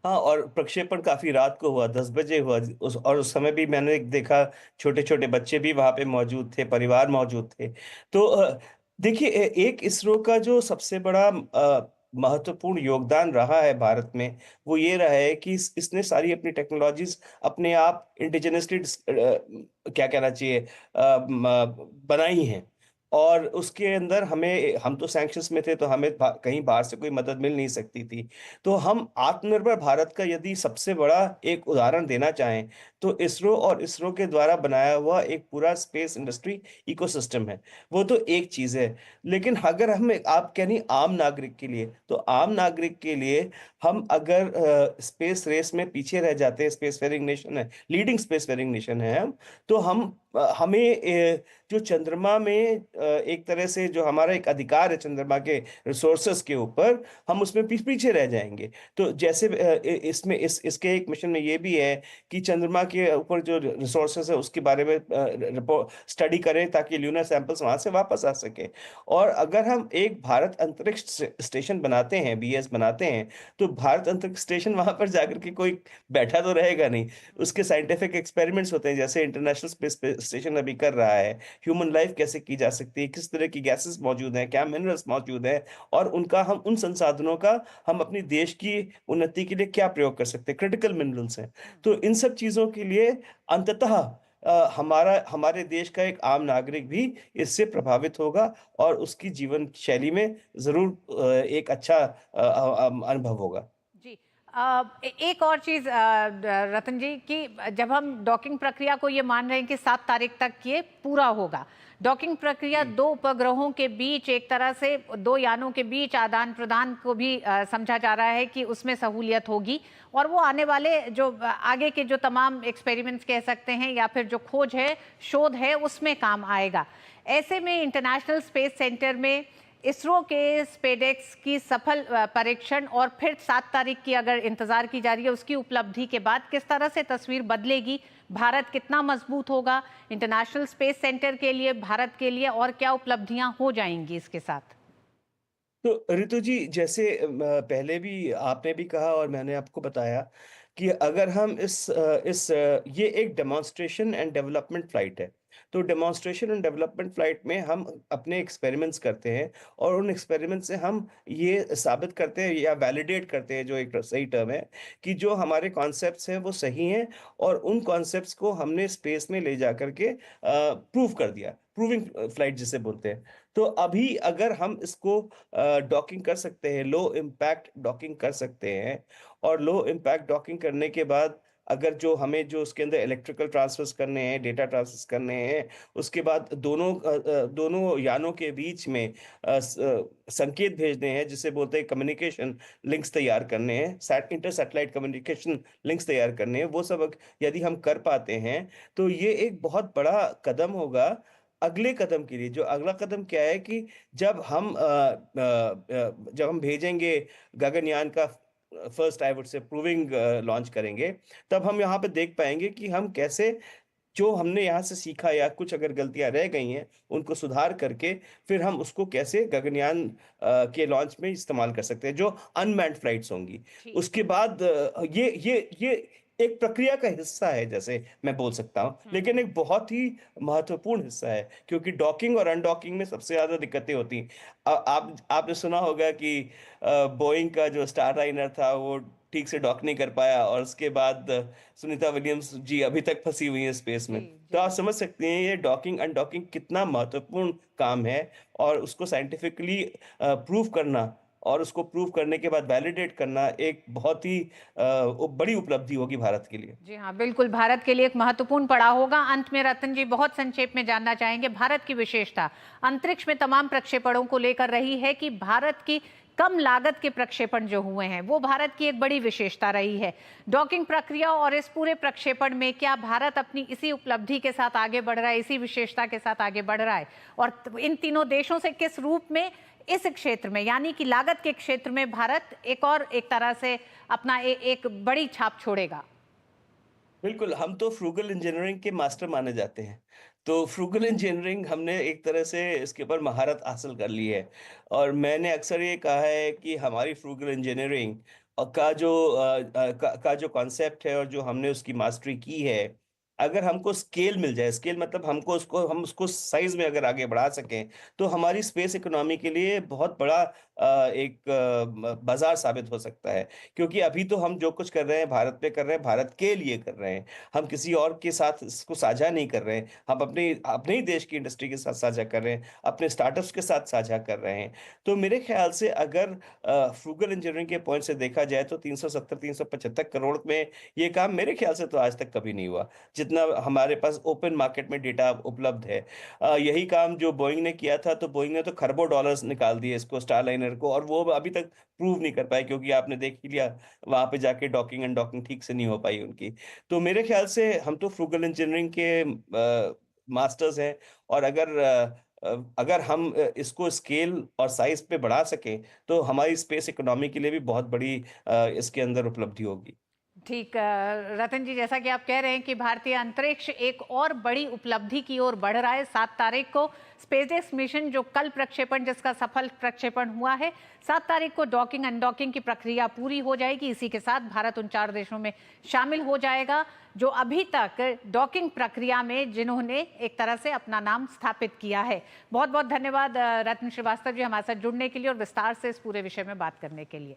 हाँ, और प्रक्षेपण काफी रात को हुआ, 10 बजे हुआ, और उस समय भी मैंने देखा छोटे छोटे बच्चे भी वहां पे मौजूद थे, परिवार मौजूद थे। तो देखिए, एक इसरो का जो सबसे बड़ा महत्वपूर्ण योगदान रहा है भारत में वो ये रहा है कि इसने सारी अपनी टेक्नोलॉजीज अपने आप इंडिजिनसली क्या कहना चाहिए बनाई हैं। और उसके अंदर हम तो सैंक्शंस में थे तो हमें कहीं बाहर से कोई मदद मिल नहीं सकती थी। तो हम आत्मनिर्भर भारत का यदि सबसे बड़ा एक उदाहरण देना चाहें तो इसरो और इसरो के द्वारा बनाया हुआ एक पूरा स्पेस इंडस्ट्री इकोसिस्टम है, वो तो एक चीज है। लेकिन अगर आप कहें आम नागरिक के लिए, तो आम नागरिक के लिए हम अगर स्पेस रेस में पीछे रह जाते हैं, स्पेस फेयरिंग नेशन है, लीडिंग स्पेस फेयरिंग नेशन है हम, तो हमें जो चंद्रमा में एक तरह से जो हमारा एक अधिकार है चंद्रमा के रिसोर्सेस के ऊपर, हम उसमें पीछे रह जाएंगे। तो जैसे इसके एक मिशन में ये भी है कि चंद्रमा के ऊपर जो रिसोर्सेस है उसके बारे में स्टडी करें ताकि ल्यूनर सैंपल्स वहां से वापस आ सके। और अगर हम एक भारत अंतरिक्ष स्टेशन बनाते हैं, BS बनाते हैं, तो भारत अंतरिक्ष स्टेशन वहां पर जाकर के कोई बैठा तो रहेगा नहीं, उसके साइंटिफिक एक्सपेरिमेंट्स होते हैं, जैसे इंटरनेशनल स्पेस स्टेशन अभी कर रहा है, ह्यूमन लाइफ कैसे की जा सकती है, किस तरह की गैसेस मौजूद हैं, क्या मिनरल्स मौजूद हैं, और उन संसाधनों का हम अपनी देश की उन्नति के लिए क्या प्रयोग कर सकते हैं, क्रिटिकल मिनरल्स हैं। तो इन सब चीजों के लिए अंततः हमारे देश का एक आम नागरिक भी इससे प्रभावित होगा और उसकी जीवन शैली में जरूर एक अच्छा अनुभव होगा। जी एक और चीज रतन जी कि जब हम डॉकिंग प्रक्रिया को ये मान रहे हैं कि 7 तारीख तक ये पूरा होगा, डॉकिंग प्रक्रिया 2 उपग्रहों के बीच एक तरह से 2 यानों के बीच आदान प्रदान को भी समझा जा रहा है कि उसमें सहूलियत होगी और वो आने वाले जो आगे के जो तमाम एक्सपेरिमेंट्स कह सकते हैं या फिर जो खोज है, शोध है, उसमें काम आएगा। ऐसे में इंटरनेशनल स्पेस सेंटर में इसरो के स्पेडेक्स की सफल परीक्षण और फिर 7 तारीख की अगर इंतजार की जा रही है उसकी उपलब्धि के बाद किस तरह से तस्वीर बदलेगी, भारत कितना मजबूत होगा इंटरनेशनल स्पेस सेंटर के लिए, भारत के लिए, और क्या उपलब्धियां हो जाएंगी इसके साथ? तो ऋतु जी, जैसे पहले भी आपने भी कहा और मैंने आपको बताया कि अगर हम ये एक डेमोन्स्ट्रेशन एंड डेवलपमेंट फ्लाइट है। तो डेमोन्स्ट्रेशन एंड डेवलपमेंट फ्लाइट में हम अपने एक्सपेरिमेंट्स करते हैं और उन एक्सपेरिमेंट से हम ये साबित करते हैं या वैलिडेट करते हैं, जो एक सही टर्म है, कि जो हमारे कॉन्सेप्ट्स हैं वो सही हैं और उन कॉन्सेप्ट्स को हमने स्पेस में ले जा करके प्रूव कर दिया। प्रूविंग फ्लाइट जिसे बोलते हैं। तो अभी अगर हम इसको डॉकिंग कर सकते हैं, लो इम्पैक्ट डॉकिंग कर सकते हैं और लो इम्पैक्ट डॉकिंग करने के बाद अगर जो उसके अंदर इलेक्ट्रिकल ट्रांसफर्स करने हैं, डेटा ट्रांसफर्स करने हैं, उसके बाद दोनों यानों के बीच में संकेत भेजने हैं, जिसे बोलते हैं कम्युनिकेशन लिंक्स तैयार करने हैं, इंटर सैटेलाइट कम्युनिकेशन लिंक्स तैयार करने हैं, वो सब यदि हम कर पाते हैं तो ये एक बहुत बड़ा कदम होगा अगले कदम के लिए। जो अगला कदम क्या है कि जब हम भेजेंगे गगनयान का first, I would say proving launch करेंगे, तब हम यहाँ पे देख पाएंगे कि हम कैसे जो हमने यहाँ से सीखा या कुछ अगर गलतियां रह गई हैं उनको सुधार करके फिर हम उसको कैसे गगनयान के लॉन्च में इस्तेमाल कर सकते हैं, जो अनमैन्ड फ्लाइट्स होंगी। उसके बाद ये एक प्रक्रिया का हिस्सा है, जैसे मैं बोल सकता हूँ, लेकिन एक बहुत ही महत्वपूर्ण हिस्सा है, क्योंकि डॉकिंग और अनडॉकिंग में सबसे ज्यादा दिक्कतें होती। आपने सुना होगा कि बोइंग का जो स्टारलाइनर था वो ठीक से डॉक नहीं कर पाया और उसके बाद सुनीता विलियम्स जी अभी तक फंसी हुई है स्पेस में। तो आप समझ सकते हैं ये डॉकिंग अनडॉकिंग कितना महत्वपूर्ण काम है और उसको साइंटिफिकली प्रूव करना और उसको प्रूव करने के बाद वैलिडेट करना एक बहुत ही बड़ी उपलब्धि होगी भारत के लिए। जी हाँ, बिल्कुल, भारत के लिए एक महत्वपूर्ण पड़ाव होगा। अंत में रतन जी बहुत संक्षेप में जानना चाहेंगे, भारत की विशेषता अंतरिक्ष में तमाम प्रक्षेपणों को लेकर रही है कि भारत की कम लागत के प्रक्षेपण जो हुए हैं वो भारत की एक बड़ी विशेषता रही है। डॉकिंग प्रक्रिया और इस पूरे प्रक्षेपण में क्या भारत अपनी इसी उपलब्धि के साथ आगे बढ़ रहा है, इसी विशेषता के साथ आगे बढ़ रहा है, और इन तीनों देशों से किस रूप में इस क्षेत्र में यानी कि लागत के क्षेत्र में भारत एक तरह से अपना एक बड़ी छाप छोड़ेगा? बिल्कुल, हम तो फ्रूगल इंजीनियरिंग के मास्टर माने जाते हैं। तो फ्रूगल इंजीनियरिंग हमने एक तरह से इसके ऊपर महारत हासिल कर ली है और मैंने अक्सर ये कहा है कि हमारी फ्रूगल इंजीनियरिंग का जो कॉन्सेप्ट है और जो हमने उसकी मास्टरी की है, अगर हमको स्केल मिल जाए, स्केल मतलब हम उसको साइज में अगर आगे बढ़ा सकें, तो हमारी स्पेस इकोनॉमी के लिए बहुत बड़ा एक बाजार साबित हो सकता है। क्योंकि अभी तो हम जो कुछ कर रहे हैं भारत में कर रहे हैं, भारत के लिए कर रहे हैं, हम किसी और के साथ इसको साझा नहीं कर रहे हैं, हम अपने ही देश की इंडस्ट्री के साथ साझा कर रहे हैं, अपने स्टार्टअप्स के साथ साझा कर रहे हैं। तो मेरे ख्याल से अगर फ्रूगल इंजीनियरिंग के पॉइंट से देखा जाए तो 370-375 करोड़ में ये काम मेरे ख्याल से तो आज तक कभी नहीं हुआ, जितना हमारे पास ओपन मार्केट में डेटा उपलब्ध है। यही काम जो बोइंग ने किया था, तो बोइंग ने तो खरबों डॉलर्स निकाल दिए इसको, स्टारलाइनर को, और वो अभी तक प्रूव नहीं कर पाए, क्योंकि आपने देख ही लिया वहां पे जाके डॉकिंग एंड डॉकिंग ठीक से नहीं हो पाई उनकी। तो मेरे ख्याल से हम तो फ्रूगल इंजीनियरिंग के मास्टर्स हैं और अगर हम इसको स्केल और साइज पे बढ़ा सकें तो हमारी स्पेस इकोनॉमी के लिए भी बहुत बड़ी इसके अंदर उपलब्धि होगी। ठीक, रतन जी, जैसा कि आप कह रहे हैं कि भारतीय अंतरिक्ष एक और बड़ी उपलब्धि की ओर बढ़ रहा है। 7 तारीख को स्पेसएक्स मिशन जो कल प्रक्षेपण जिसका सफल प्रक्षेपण हुआ है, 7 तारीख को डॉकिंग अनडॉकिंग की प्रक्रिया पूरी हो जाएगी। इसी के साथ भारत उन 4 देशों में शामिल हो जाएगा जो अभी तक डॉकिंग प्रक्रिया में जिन्होंने एक तरह से अपना नाम स्थापित किया है। बहुत बहुत धन्यवाद रत्न श्रीवास्तव जी हमारे साथ जुड़ने के लिए और विस्तार से इस पूरे विषय में बात करने के लिए।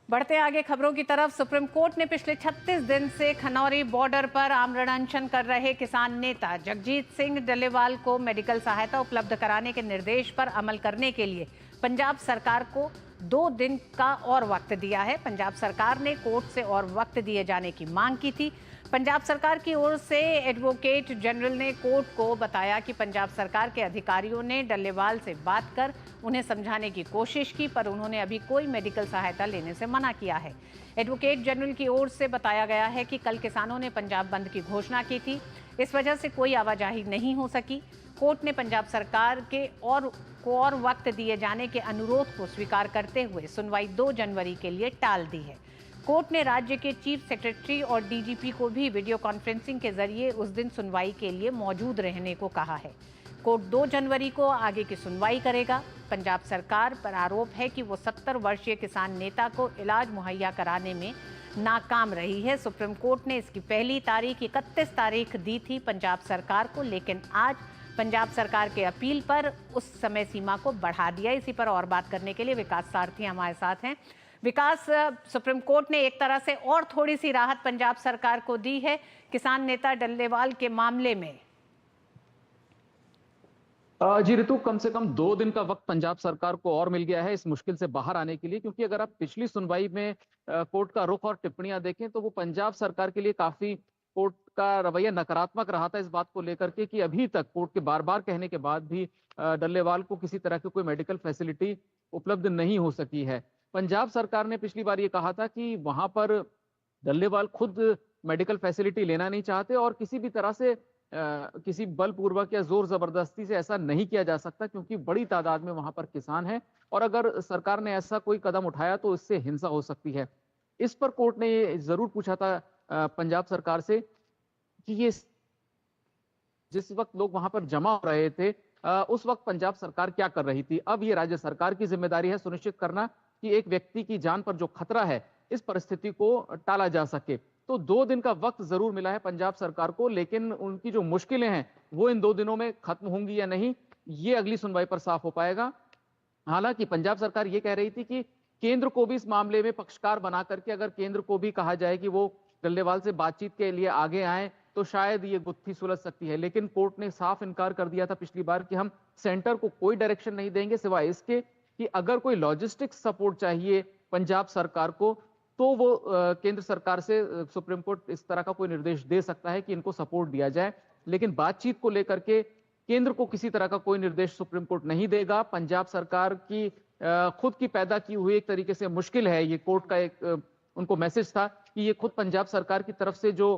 बढ़ते आगे खबरों की तरफ। सुप्रीम कोर्ट ने पिछले 36 दिन से खनौरी बॉर्डर पर आमरण अनशन कर रहे किसान नेता जगजीत सिंह डल्लेवाल को मेडिकल सहायता उपलब्ध कराने के निर्देश पर अमल करने के लिए पंजाब सरकार को 2 दिन का और वक्त दिया है। पंजाब सरकार ने कोर्ट से और वक्त दिए जाने की मांग की थी। पंजाब सरकार की ओर से एडवोकेट जनरल ने कोर्ट को बताया कि पंजाब सरकार के अधिकारियों ने डल्लेवाल से बात कर उन्हें समझाने की कोशिश की, पर उन्होंने अभी कोई मेडिकल सहायता लेने से मना किया है। एडवोकेट जनरल की ओर से बताया गया है कि कल किसानों ने पंजाब बंद की घोषणा की थी, इस वजह से कोई आवाजाही नहीं हो सकी। कोर्ट ने पंजाब सरकार के और वक्त दिए जाने के अनुरोध को स्वीकार करते हुए सुनवाई 2 जनवरी के लिए टाल दी है। कोर्ट ने राज्य के चीफ सेक्रेटरी और डीजीपी को भी वीडियो कॉन्फ्रेंसिंग के जरिए उस दिन सुनवाई के लिए मौजूद रहने को कहा है। कोर्ट 2 जनवरी को आगे की सुनवाई करेगा। पंजाब सरकार पर आरोप है कि वो 70 वर्षीय किसान नेता को इलाज मुहैया कराने में नाकाम रही है। सुप्रीम कोर्ट ने इसकी पहली तारीख 31 तारीख दी थी पंजाब सरकार को, लेकिन आज पंजाब सरकार के अपील पर उस समय सीमा को बढ़ा दिया। इसी पर और बात करने के लिए विकास सारथी हमारे साथ हैं। विकास, सुप्रीम कोर्ट ने एक तरह से और थोड़ी सी राहत पंजाब सरकार को दी है किसान नेता डल्लेवाल के मामले में। जी ऋतु, कम से कम 2 दिन का वक्त पंजाब सरकार को और मिल गया है इस मुश्किल से बाहर आने के लिए, क्योंकि अगर आप पिछली सुनवाई में कोर्ट का रुख और टिप्पणियां देखें तो वो पंजाब सरकार के लिए काफी कोर्ट का रवैया नकारात्मक रहा था इस बात को लेकर के कि अभी तक कोर्ट के बार बार कहने के बाद भी डल्लेवाल को किसी तरह की कोई मेडिकल फैसिलिटी उपलब्ध नहीं हो सकी है। पंजाब सरकार ने पिछली बार ये कहा था कि वहां पर डल्लेवाल खुद मेडिकल फैसिलिटी लेना नहीं चाहते और किसी भी तरह से किसी बलपूर्वक या जोर जबरदस्ती से ऐसा नहीं किया जा सकता, क्योंकि बड़ी तादाद में वहां पर किसान हैं और अगर सरकार ने ऐसा कोई कदम उठाया तो इससे हिंसा हो सकती है। इस पर कोर्ट ने ये जरूर पूछा था पंजाब सरकार से कि ये जिस वक्त लोग वहां पर जमा हो रहे थे उस वक्त पंजाब सरकार क्या कर रही थी। अब ये राज्य सरकार की जिम्मेदारी है सुनिश्चित करना कि एक व्यक्ति की जान पर जो खतरा है इस परिस्थिति को टाला जा सके। तो 2 दिन का वक्त जरूर मिला है पंजाब सरकार को, लेकिन उनकी जो मुश्किलें हैं वो इन 2 दिनों में खत्म होंगी या नहीं, ये अगली सुनवाई पर साफ हो पाएगा। हालांकि पंजाब सरकार ये कह रही थी कि केंद्र को भी इस मामले में पक्षकार बना करके अगर केंद्र को भी कहा जाए कि वो डल्लेवाल से बातचीत के लिए आगे आए तो शायद ये गुत्थी सुलझ सकती है, लेकिन कोर्ट ने साफ इनकार कर दिया था पिछली बार कि हम सेंटर को कोई डायरेक्शन नहीं देंगे सिवाय इसके कि अगर कोई लॉजिस्टिक्स सपोर्ट चाहिए पंजाब सरकार को तो वो केंद्र सरकार से सुप्रीम कोर्ट इस तरह का कोई निर्देश दे सकता है कि इनको सपोर्ट दिया जाए, लेकिन बातचीत को लेकर के केंद्र को किसी तरह का कोई निर्देश सुप्रीम कोर्ट नहीं देगा। पंजाब सरकार की खुद की पैदा की हुई एक तरीके से मुश्किल है, ये कोर्ट का एक उनको मैसेज था कि ये खुद पंजाब सरकार की तरफ से जो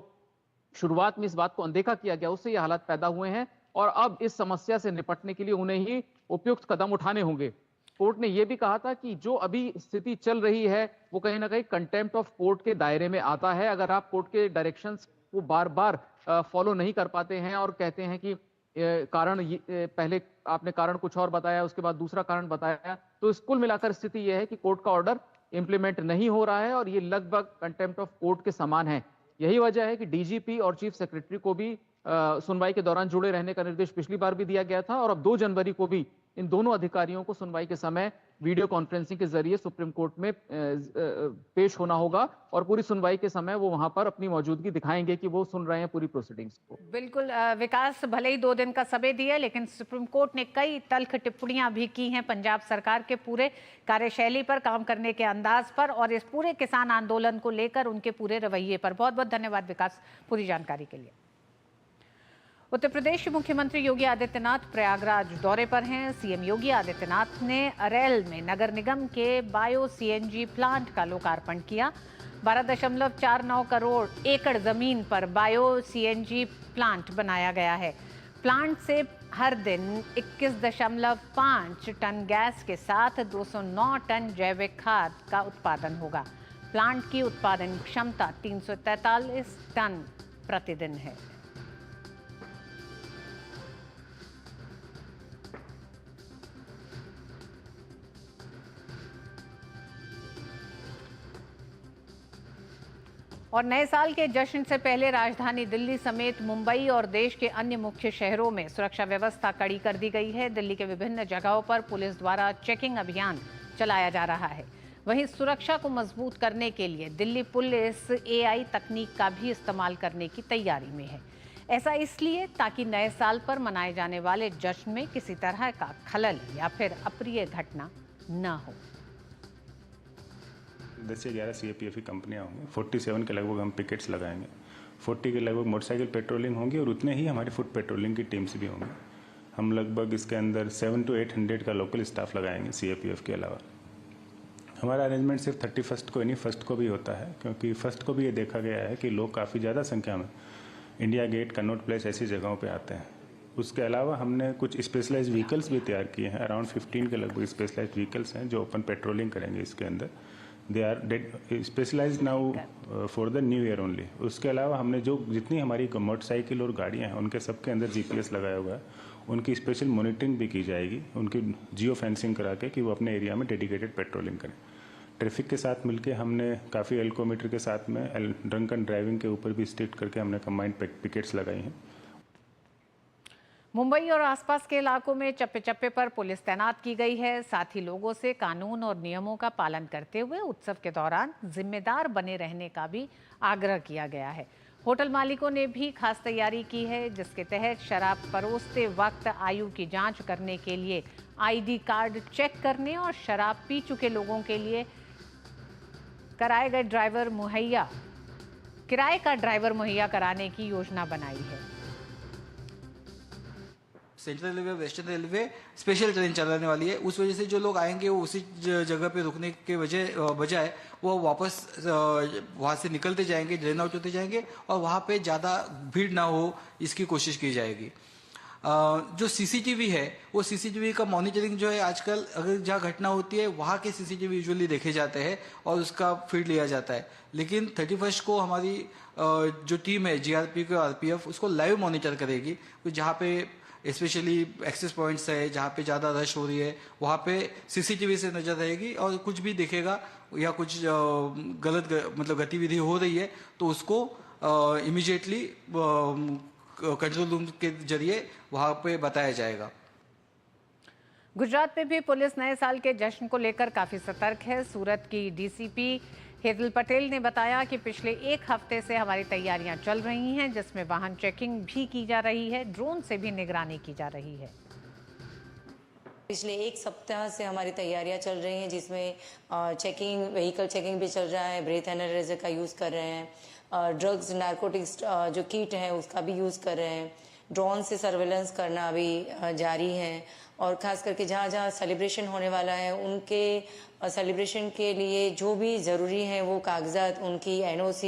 शुरुआत में इस बात को अनदेखा किया गया उससे ये हालात पैदा हुए हैं और अब इस समस्या से निपटने के लिए उन्हें ही उपयुक्त कदम उठाने होंगे। कोर्ट ने यह भी कहा था कि जो अभी स्थिति चल रही है वो कहीं ना कहीं कंटेम्प्ट ऑफ कोर्ट के दायरे में आता है। अगर आप कोर्ट के डायरेक्शंस को बार बार फॉलो नहीं कर पाते हैं और कहते हैं कि कारण पहले आपने कारण कुछ और बताया उसके बाद दूसरा कारण बताया, तो इस कुल मिलाकर स्थिति यह है कि कोर्ट का ऑर्डर इंप्लीमेंट नहीं हो रहा है और ये लगभग कंटेम्प्ट ऑफ कोर्ट के समान है। यही वजह है कि डीजीपी और चीफ सेक्रेटरी को भी सुनवाई के दौरान जुड़े रहने का निर्देश पिछली बार भी दिया गया था और अब 2 जनवरी को भी इन दोनों अधिकारियों को सुनवाई के समय वीडियो कॉन्फ्रेंसिंग के जरिए सुप्रीम कोर्ट में पेश होना होगा और पूरी सुनवाई के समय वो वहां पर अपनी मौजूदगी दिखाएंगे कि वो सुन रहे हैं पूरी प्रोसीडिंग्स को। बिल्कुल विकास, भले ही 2 दिन का समय दिया लेकिन सुप्रीम कोर्ट ने कई तल्ख टिप्पणियां भी की हैं पंजाब सरकार के पूरे कार्यशैली पर, काम करने के अंदाज पर और इस पूरे किसान आंदोलन को लेकर उनके पूरे रवैये पर। बहुत बहुत धन्यवाद विकास पूरी जानकारी के लिए। उत्तर प्रदेश के मुख्यमंत्री योगी आदित्यनाथ प्रयागराज दौरे पर हैं। सीएम योगी आदित्यनाथ ने अरेल में नगर निगम के बायो सीएनजी प्लांट का लोकार्पण किया। 12.49 करोड़ एकड़ जमीन पर बायो सीएनजी प्लांट बनाया गया है। प्लांट से हर दिन 21.5 टन गैस के साथ 209 टन जैविक खाद का उत्पादन होगा। प्लांट की उत्पादन क्षमता 343 टन प्रतिदिन है। और नए साल के जश्न से पहले राजधानी दिल्ली समेत मुंबई और देश के अन्य मुख्य शहरों में सुरक्षा व्यवस्था कड़ी कर दी गई है। दिल्ली के विभिन्न जगहों पर पुलिस द्वारा चेकिंग अभियान चलाया जा रहा है। वहीं सुरक्षा को मजबूत करने के लिए दिल्ली पुलिस AI तकनीक का भी इस्तेमाल करने की तैयारी में है। ऐसा इसलिए ताकि नए साल पर मनाए जाने वाले जश्न में किसी तरह का खलल या फिर अप्रिय घटना न हो। 10 से 11 CAPF की कंपनियां होंगी, 47 के लगभग हम पिकेट्स लगाएंगे, 40 के लगभग मोटरसाइकिल पेट्रोलिंग होंगी और उतने ही हमारी फुट पेट्रोलिंग की टीम्स भी होंगी। हम लगभग इसके अंदर 700 to 800 का लोकल स्टाफ लगाएंगे CAPF के अलावा। हमारा अरेंजमेंट सिर्फ 31 को नहीं, 1 को भी होता है, क्योंकि 1 को भी ये देखा गया है कि लोग काफ़ी ज़्यादा संख्या में इंडिया गेट, कनॉट प्लेस ऐसी जगहों पे आते हैं। उसके अलावा हमने कुछ स्पेशलाइज्ड व्हीकल्स भी तैयार किए हैं, अराउंड 15 के लगभग स्पेशलाइज्ड व्हीकल्स हैं जो ओपन पेट्रोलिंग करेंगे इसके अंदर। They are specialized now for the new year only. उसके अलावा हमने जितनी हमारी मोटरसाइकिल और गाड़ियाँ हैं उनके सबके अंदर GPS लगाया हुआ है, उनकी स्पेशल मॉनिटरिंग भी की जाएगी, उनकी जियो फेंसिंग करा के कि वो अपने एरिया में डेडिकेटेड पेट्रोलिंग करें। ट्रैफिक के साथ मिलके हमने काफ़ी एल्कोमीटर के साथ में ड्रंक एंड ड्राइविंग के ऊपर भी स्ट्रिक्ट करके हमने कंबाइंड पिकेट्स लगाई हैं। मुंबई और आसपास के इलाकों में चप्पे चप्पे पर पुलिस तैनात की गई है। साथ ही लोगों से कानून और नियमों का पालन करते हुए उत्सव के दौरान जिम्मेदार बने रहने का भी आग्रह किया गया है। होटल मालिकों ने भी खास तैयारी की है, जिसके तहत शराब परोसते वक्त आयु की जांच करने के लिए ID कार्ड चेक करने और शराब पी चुके लोगों के लिए किराए का ड्राइवर मुहैया कराने की योजना बनाई है। Central railway, western railway special train चलाने वाली है। उस वजह से जो लोग आएंगे वो उसी जगह पे रुकने के बजाय वो वापस वहाँ से निकलते जाएंगे, ड्रेन आउट होते जाएंगे और वहाँ पे ज़्यादा भीड़ ना हो इसकी कोशिश की जाएगी। जो CCTV है वो CCTV का मॉनिटरिंग जो है आजकल अगर जहाँ घटना होती है वहाँ के CCTV यूजुअली देखे जाते हैं और उसका फीड लिया जाता है। लेकिन 31 को हमारी जो टीम है GRP और RPF उसको लाइव मॉनिटर करेगी। जहाँ पे स्पेशली एक्सेस पॉइंट्स है, जहाँ पे ज़्यादा रश हो रही है वहाँ पे CCTV से नजर रहेगी और कुछ भी दिखेगा या कुछ गलत मतलब गतिविधि हो रही है तो उसको इमीडिएटली कंट्रोल रूम के जरिए वहाँ पे बताया जाएगा। गुजरात में भी पुलिस नए साल के जश्न को लेकर काफी सतर्क है। सूरत की DCP हेतल पटेल ने बताया कि पिछले एक हफ्ते से हमारी तैयारियां चल रही हैं, जिसमें वाहन चेकिंग भी की जा रही है, ड्रोन से भी निगरानी की जा रही है। पिछले एक सप्ताह से हमारी तैयारियां चल रही हैं, जिसमें चेकिंग, व्हीकल चेकिंग भी चल रहा है, ब्रेथ एनालाइजर का यूज़ कर रहे हैं, ड्रग्स नारकोटिक्स जो किट है उसका भी यूज़ कर रहे हैं, ड्रोन से सर्वेलेंस करना भी जारी है और ख़ास करके जहाँ जहाँ सेलिब्रेशन होने वाला है उनके सेलिब्रेशन के लिए जो भी ज़रूरी है वो कागजात, उनकी NOC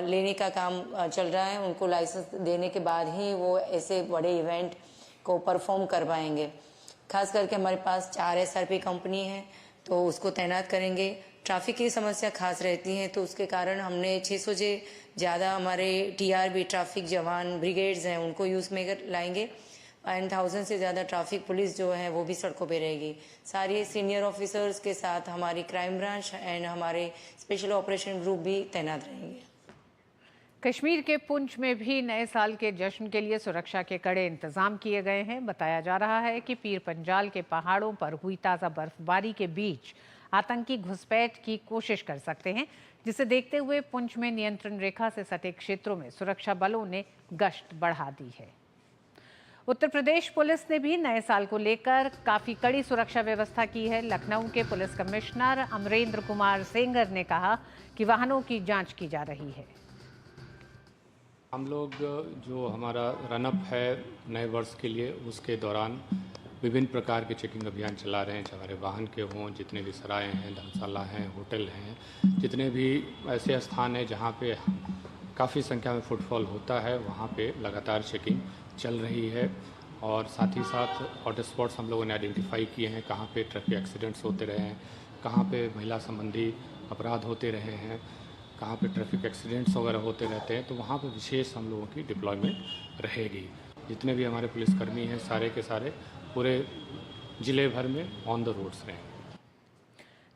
लेने का काम चल रहा है। उनको लाइसेंस देने के बाद ही वो ऐसे बड़े इवेंट को परफॉर्म कर पाएंगे। खास करके हमारे पास 4 SRP कंपनी है तो उसको तैनात करेंगे। ट्रैफिक की समस्या खास रहती है तो उसके कारण हमने 600 से ज़्यादा हमारे TRB ट्रैफिक जवान ब्रिगेड्स हैं उनको यूज़ में लाएंगे एंड 1000 से ज़्यादा ट्रैफिक पुलिस जो है वो भी सड़कों पे रहेगी। सारी सीनियर ऑफिसर्स के साथ हमारी क्राइम ब्रांच एंड हमारे स्पेशल ऑपरेशन ग्रुप भी तैनात रहेंगे। कश्मीर के पुंछ में भी नए साल के जश्न के लिए सुरक्षा के कड़े इंतजाम किए गए हैं। बताया जा रहा है कि पीर पंजाल के पहाड़ों पर हुई ताज़ा बर्फबारी के बीच आतंकी घुसपैठ की कोशिश कर सकते हैं, जिसे देखते हुए पुंछ में नियंत्रण रेखा से सटे क्षेत्रों में सुरक्षा बलों ने गश्त बढ़ा दी है। उत्तर प्रदेश पुलिस ने भी नए साल को लेकर काफी कड़ी सुरक्षा व्यवस्था की है। लखनऊ के पुलिस कमिश्नर अमरेंद्र कुमार सेंगर ने कहा कि वाहनों की जांच की जा रही है। हम लोग जो हमारा रनअप है नए वर्ष के लिए उसके दौरान विभिन्न प्रकार के चेकिंग अभियान चला रहे हैं, चाहे हमारे वाहन के हों, जितने भी सराय हैं, धर्मशाला हैं, होटल हैं, जितने भी ऐसे स्थान हैं जहाँ पे काफ़ी संख्या में फुटफॉल होता है वहाँ पे लगातार चेकिंग चल रही है। और साथ ही साथ हॉटस्पॉट्स हम लोगों ने आइडेंटिफाई किए हैं, कहाँ पे ट्रैफिक एक्सीडेंट्स होते रहे हैं, कहाँ पे महिला संबंधी अपराध होते रहे हैं, कहाँ पे ट्रैफिक एक्सीडेंट्स वगैरह होते रहते हैं, तो वहाँ पे विशेष हम लोगों की डिप्लॉयमेंट रहेगी। जितने भी हमारे पुलिसकर्मी हैं सारे के सारे पूरे जिले भर में ऑन द रोड्स रहेंगे।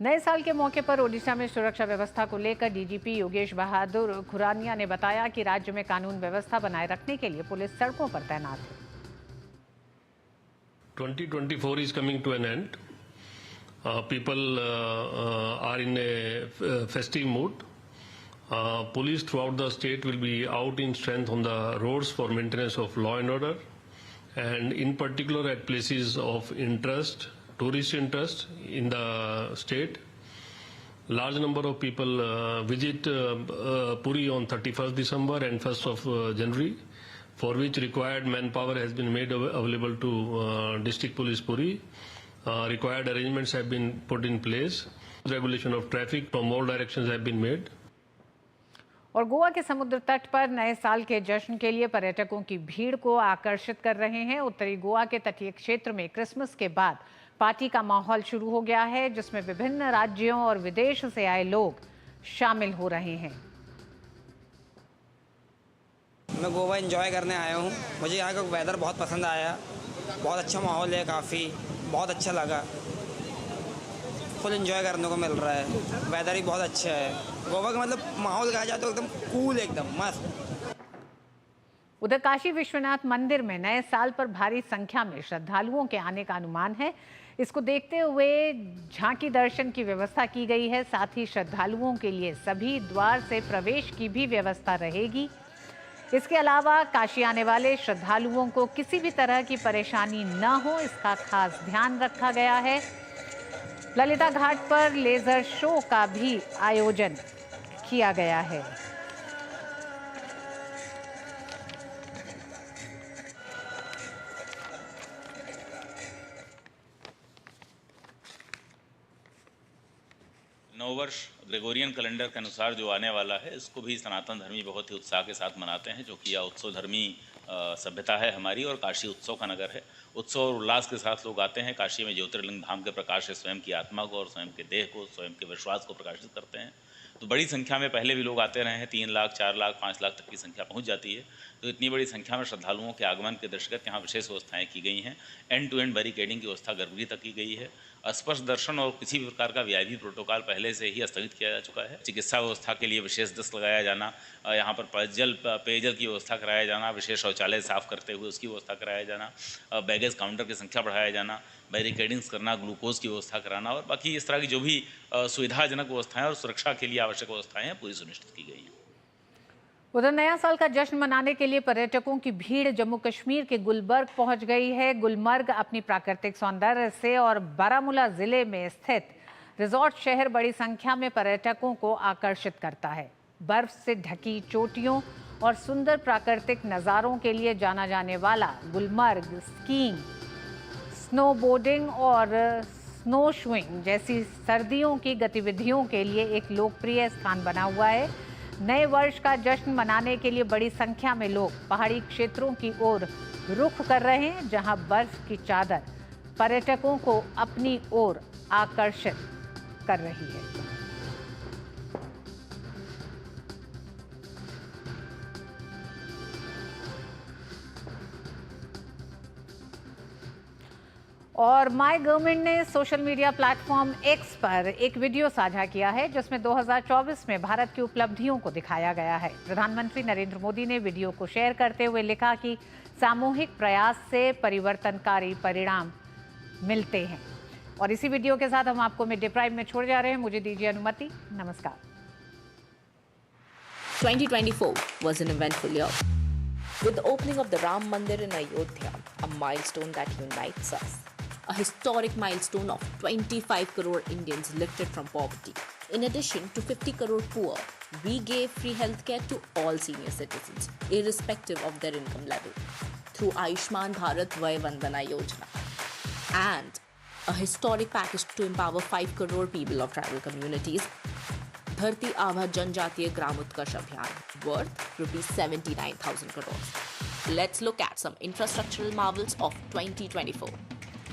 नए साल के मौके पर ओडिशा में सुरक्षा व्यवस्था को लेकर डीजीपी योगेश बहादुर खुरानिया ने बताया कि राज्य में कानून व्यवस्था बनाए रखने के लिए पुलिस सड़कों पर तैनात है। 2024 is coming to an end people are in a festive mood. Police throughout the state will be out in strength on the roads for maintenance of law and order, and in particular at places of interest, tourist interest in the state. Large number of people visit Puri on 31st December and 1st of January, for which required manpower has been made available to District Police Puri. Required arrangements have been put in place. Regulation of traffic from all directions have been made. और गोवा के समुद्र तट पर नए साल के जश्न के लिए पर्यटकों की भीड़ को आकर्षित कर रहे हैं। उत्तरी गोवा के तटीय क्षेत्र में क्रिसमस के बाद पार्टी का माहौल शुरू हो गया है, जिसमें विभिन्न राज्यों और विदेश से आए लोग शामिल हो रहे हैं। मैं गोवा एंजॉय करने आया हूँ। मुझे यहाँ का वेदर बहुत पसंद आया। बहुत अच्छा माहौल है, काफ़ी बहुत अच्छा लगा। फुल एंजॉय करने को मिल रहा है। वेदर ही बहुत अच्छा है। गोवा का मतलब माहौल कहा जाए तो एकदम कूल, एकदम मस्त। उधर काशी विश्वनाथ मंदिर में नए साल पर भारी संख्या में श्रद्धालुओं के आने का अनुमान है। इसको देखते हुए झांकी दर्शन की व्यवस्था की गई है। साथ ही श्रद्धालुओं के लिए सभी द्वार से प्रवेश की भी व्यवस्था रहेगी। इसके अलावा काशी आने वाले श्रद्धालुओं को किसी भी तरह की परेशानी न हो, इसका खास ध्यान रखा गया है। ललिता घाट पर लेजर शो का भी आयोजन किया गया है। नववर्ष ग्रेगोरियन कैलेंडर के अनुसार जो आने वाला है, इसको भी सनातन धर्मी बहुत ही उत्साह के साथ मनाते हैं, जो कि यह उत्सव धर्मी सभ्यता है हमारी, और काशी उत्सव का नगर है। उत्सव और उल्लास के साथ लोग आते हैं। काशी में ज्योतिर्लिंग धाम के प्रकाश से स्वयं की आत्मा को और स्वयं के देह को, स्वयं के विश्वास को प्रकाशित करते हैं। तो बड़ी संख्या में पहले भी लोग आते रहे हैं। 3 लाख, 4 लाख, 5 लाख तक की संख्या पहुंच जाती है। तो इतनी बड़ी संख्या में श्रद्धालुओं के आगमन के दृष्टिगत यहाँ विशेष व्यवस्थाएं की गई हैं। एंड टू एंड बैरिकेडिंग की व्यवस्था गर्भगृह तक की गई है। स्पर्श दर्शन और किसी भी प्रकार का वीआईपी प्रोटोकॉल पहले से ही स्थगित किया जा चुका है। चिकित्सा व्यवस्था के लिए विशेष डेस्क लगाया जाना, यहाँ पर पेयजल की व्यवस्था कराया जाना, विशेष शौचालय साफ करते हुए उसकी व्यवस्था कराया जाना, बैगेज काउंटर की संख्या बढ़ाया जाना, बैरिकेडिंग्स करना, ग्लूकोज की व्यवस्था कराना, और बाकी इस तरह की जो भी सुविधाजनक व्यवस्थाएं और सुरक्षा के लिए आवश्यक व्यवस्थाएं हैं, पूरी सुनिश्चित की गई हैं। उधर नया साल का जश्न मनाने के लिए पर्यटकों की भीड़ जम्मू कश्मीर के गुलमर्ग पहुंच गई है। गुलमर्ग अपनी प्राकृतिक सौंदर्य से और बारामूला जिले में स्थित रिजॉर्ट शहर बड़ी संख्या में पर्यटकों को आकर्षित करता है। बर्फ से ढकी चोटियों और सुंदर प्राकृतिक नज़ारों के लिए जाना जाने वाला गुलमर्ग स्कीइंग, स्नोबोर्डिंग और स्नो शूइंग जैसी सर्दियों की गतिविधियों के लिए एक लोकप्रिय स्थान बना हुआ है। नए वर्ष का जश्न मनाने के लिए बड़ी संख्या में लोग पहाड़ी क्षेत्रों की ओर रुख कर रहे हैं, जहां बर्फ की चादर पर्यटकों को अपनी ओर आकर्षित कर रही है। और माय गवर्नमेंट ने सोशल मीडिया प्लेटफॉर्म एक्स पर एक वीडियो साझा किया है, जिसमें 2024 में भारत की उपलब्धियों को दिखाया गया है। प्रधानमंत्री नरेंद्र मोदी ने वीडियो को शेयर करते हुए लिखा कि सामूहिक प्रयास से परिवर्तनकारी परिणाम मिलते हैं। और इसी वीडियो के साथ हम आपको मिड डे प्राइम में छोड़ जा रहे हैं। मुझे दीजिए अनुमति। नमस्कार। 2024 was an eventful year. With the opening of the Ram Mandir in Ayodhya, a milestone that unites us. A historic milestone of 25 crore Indians lifted from poverty. In addition to 50 crore poor, we gave free healthcare to all senior citizens, irrespective of their income level, through Ayushman Bharat Vay Vandana Yojana. And a historic package to empower 5 crore people of tribal communities, Dharti Abha Janjatiya Gram Utkarsh Abhiyan, worth ₹79,000 crores. Let's look at some infrastructural marvels of 2024.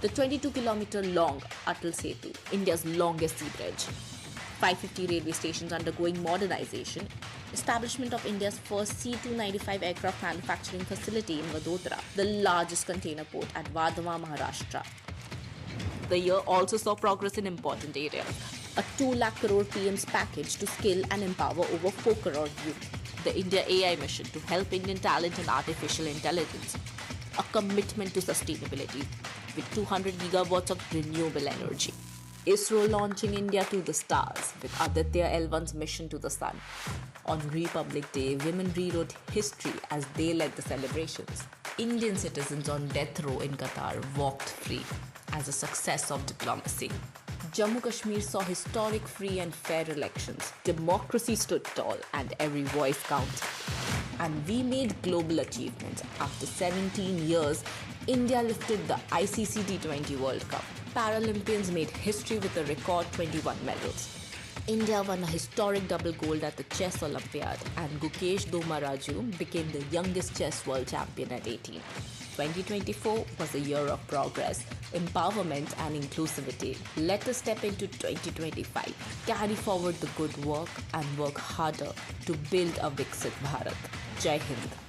The 22-kilometer long Atal Setu, India's longest sea bridge, 550 railway stations undergoing modernization, establishment of India's first C-295 aircraft manufacturing facility in Vadodara, the largest container port at Vadhama, Maharashtra. The year also saw progress in important areas. A 2 lakh crore PM's package to skill and empower over 4 crore youth. The India AI mission to help Indian talent in artificial intelligence. A commitment to sustainability with 200 gigawatts of renewable energy. ISRO launching India to the stars with Aditya L1's mission to the sun. On Republic Day, women rewrote history as they led the celebrations. Indian citizens on death row in Qatar walked free as a success of diplomacy. Jammu Kashmir saw historic free and fair elections. Democracy stood tall and every voice counted. And we made global achievements. After 17 years, India lifted the ICC T20 World Cup. Paralympians made history with a record 21 medals. India won a historic double gold at the Chess Olympiad, and Gukesh Domaraju became the youngest chess world champion at 18. 2024 was a year of progress, empowerment and inclusivity. Let us step into 2025, carry forward the good work and work harder to build a Viksit Bharat. Jai Hind.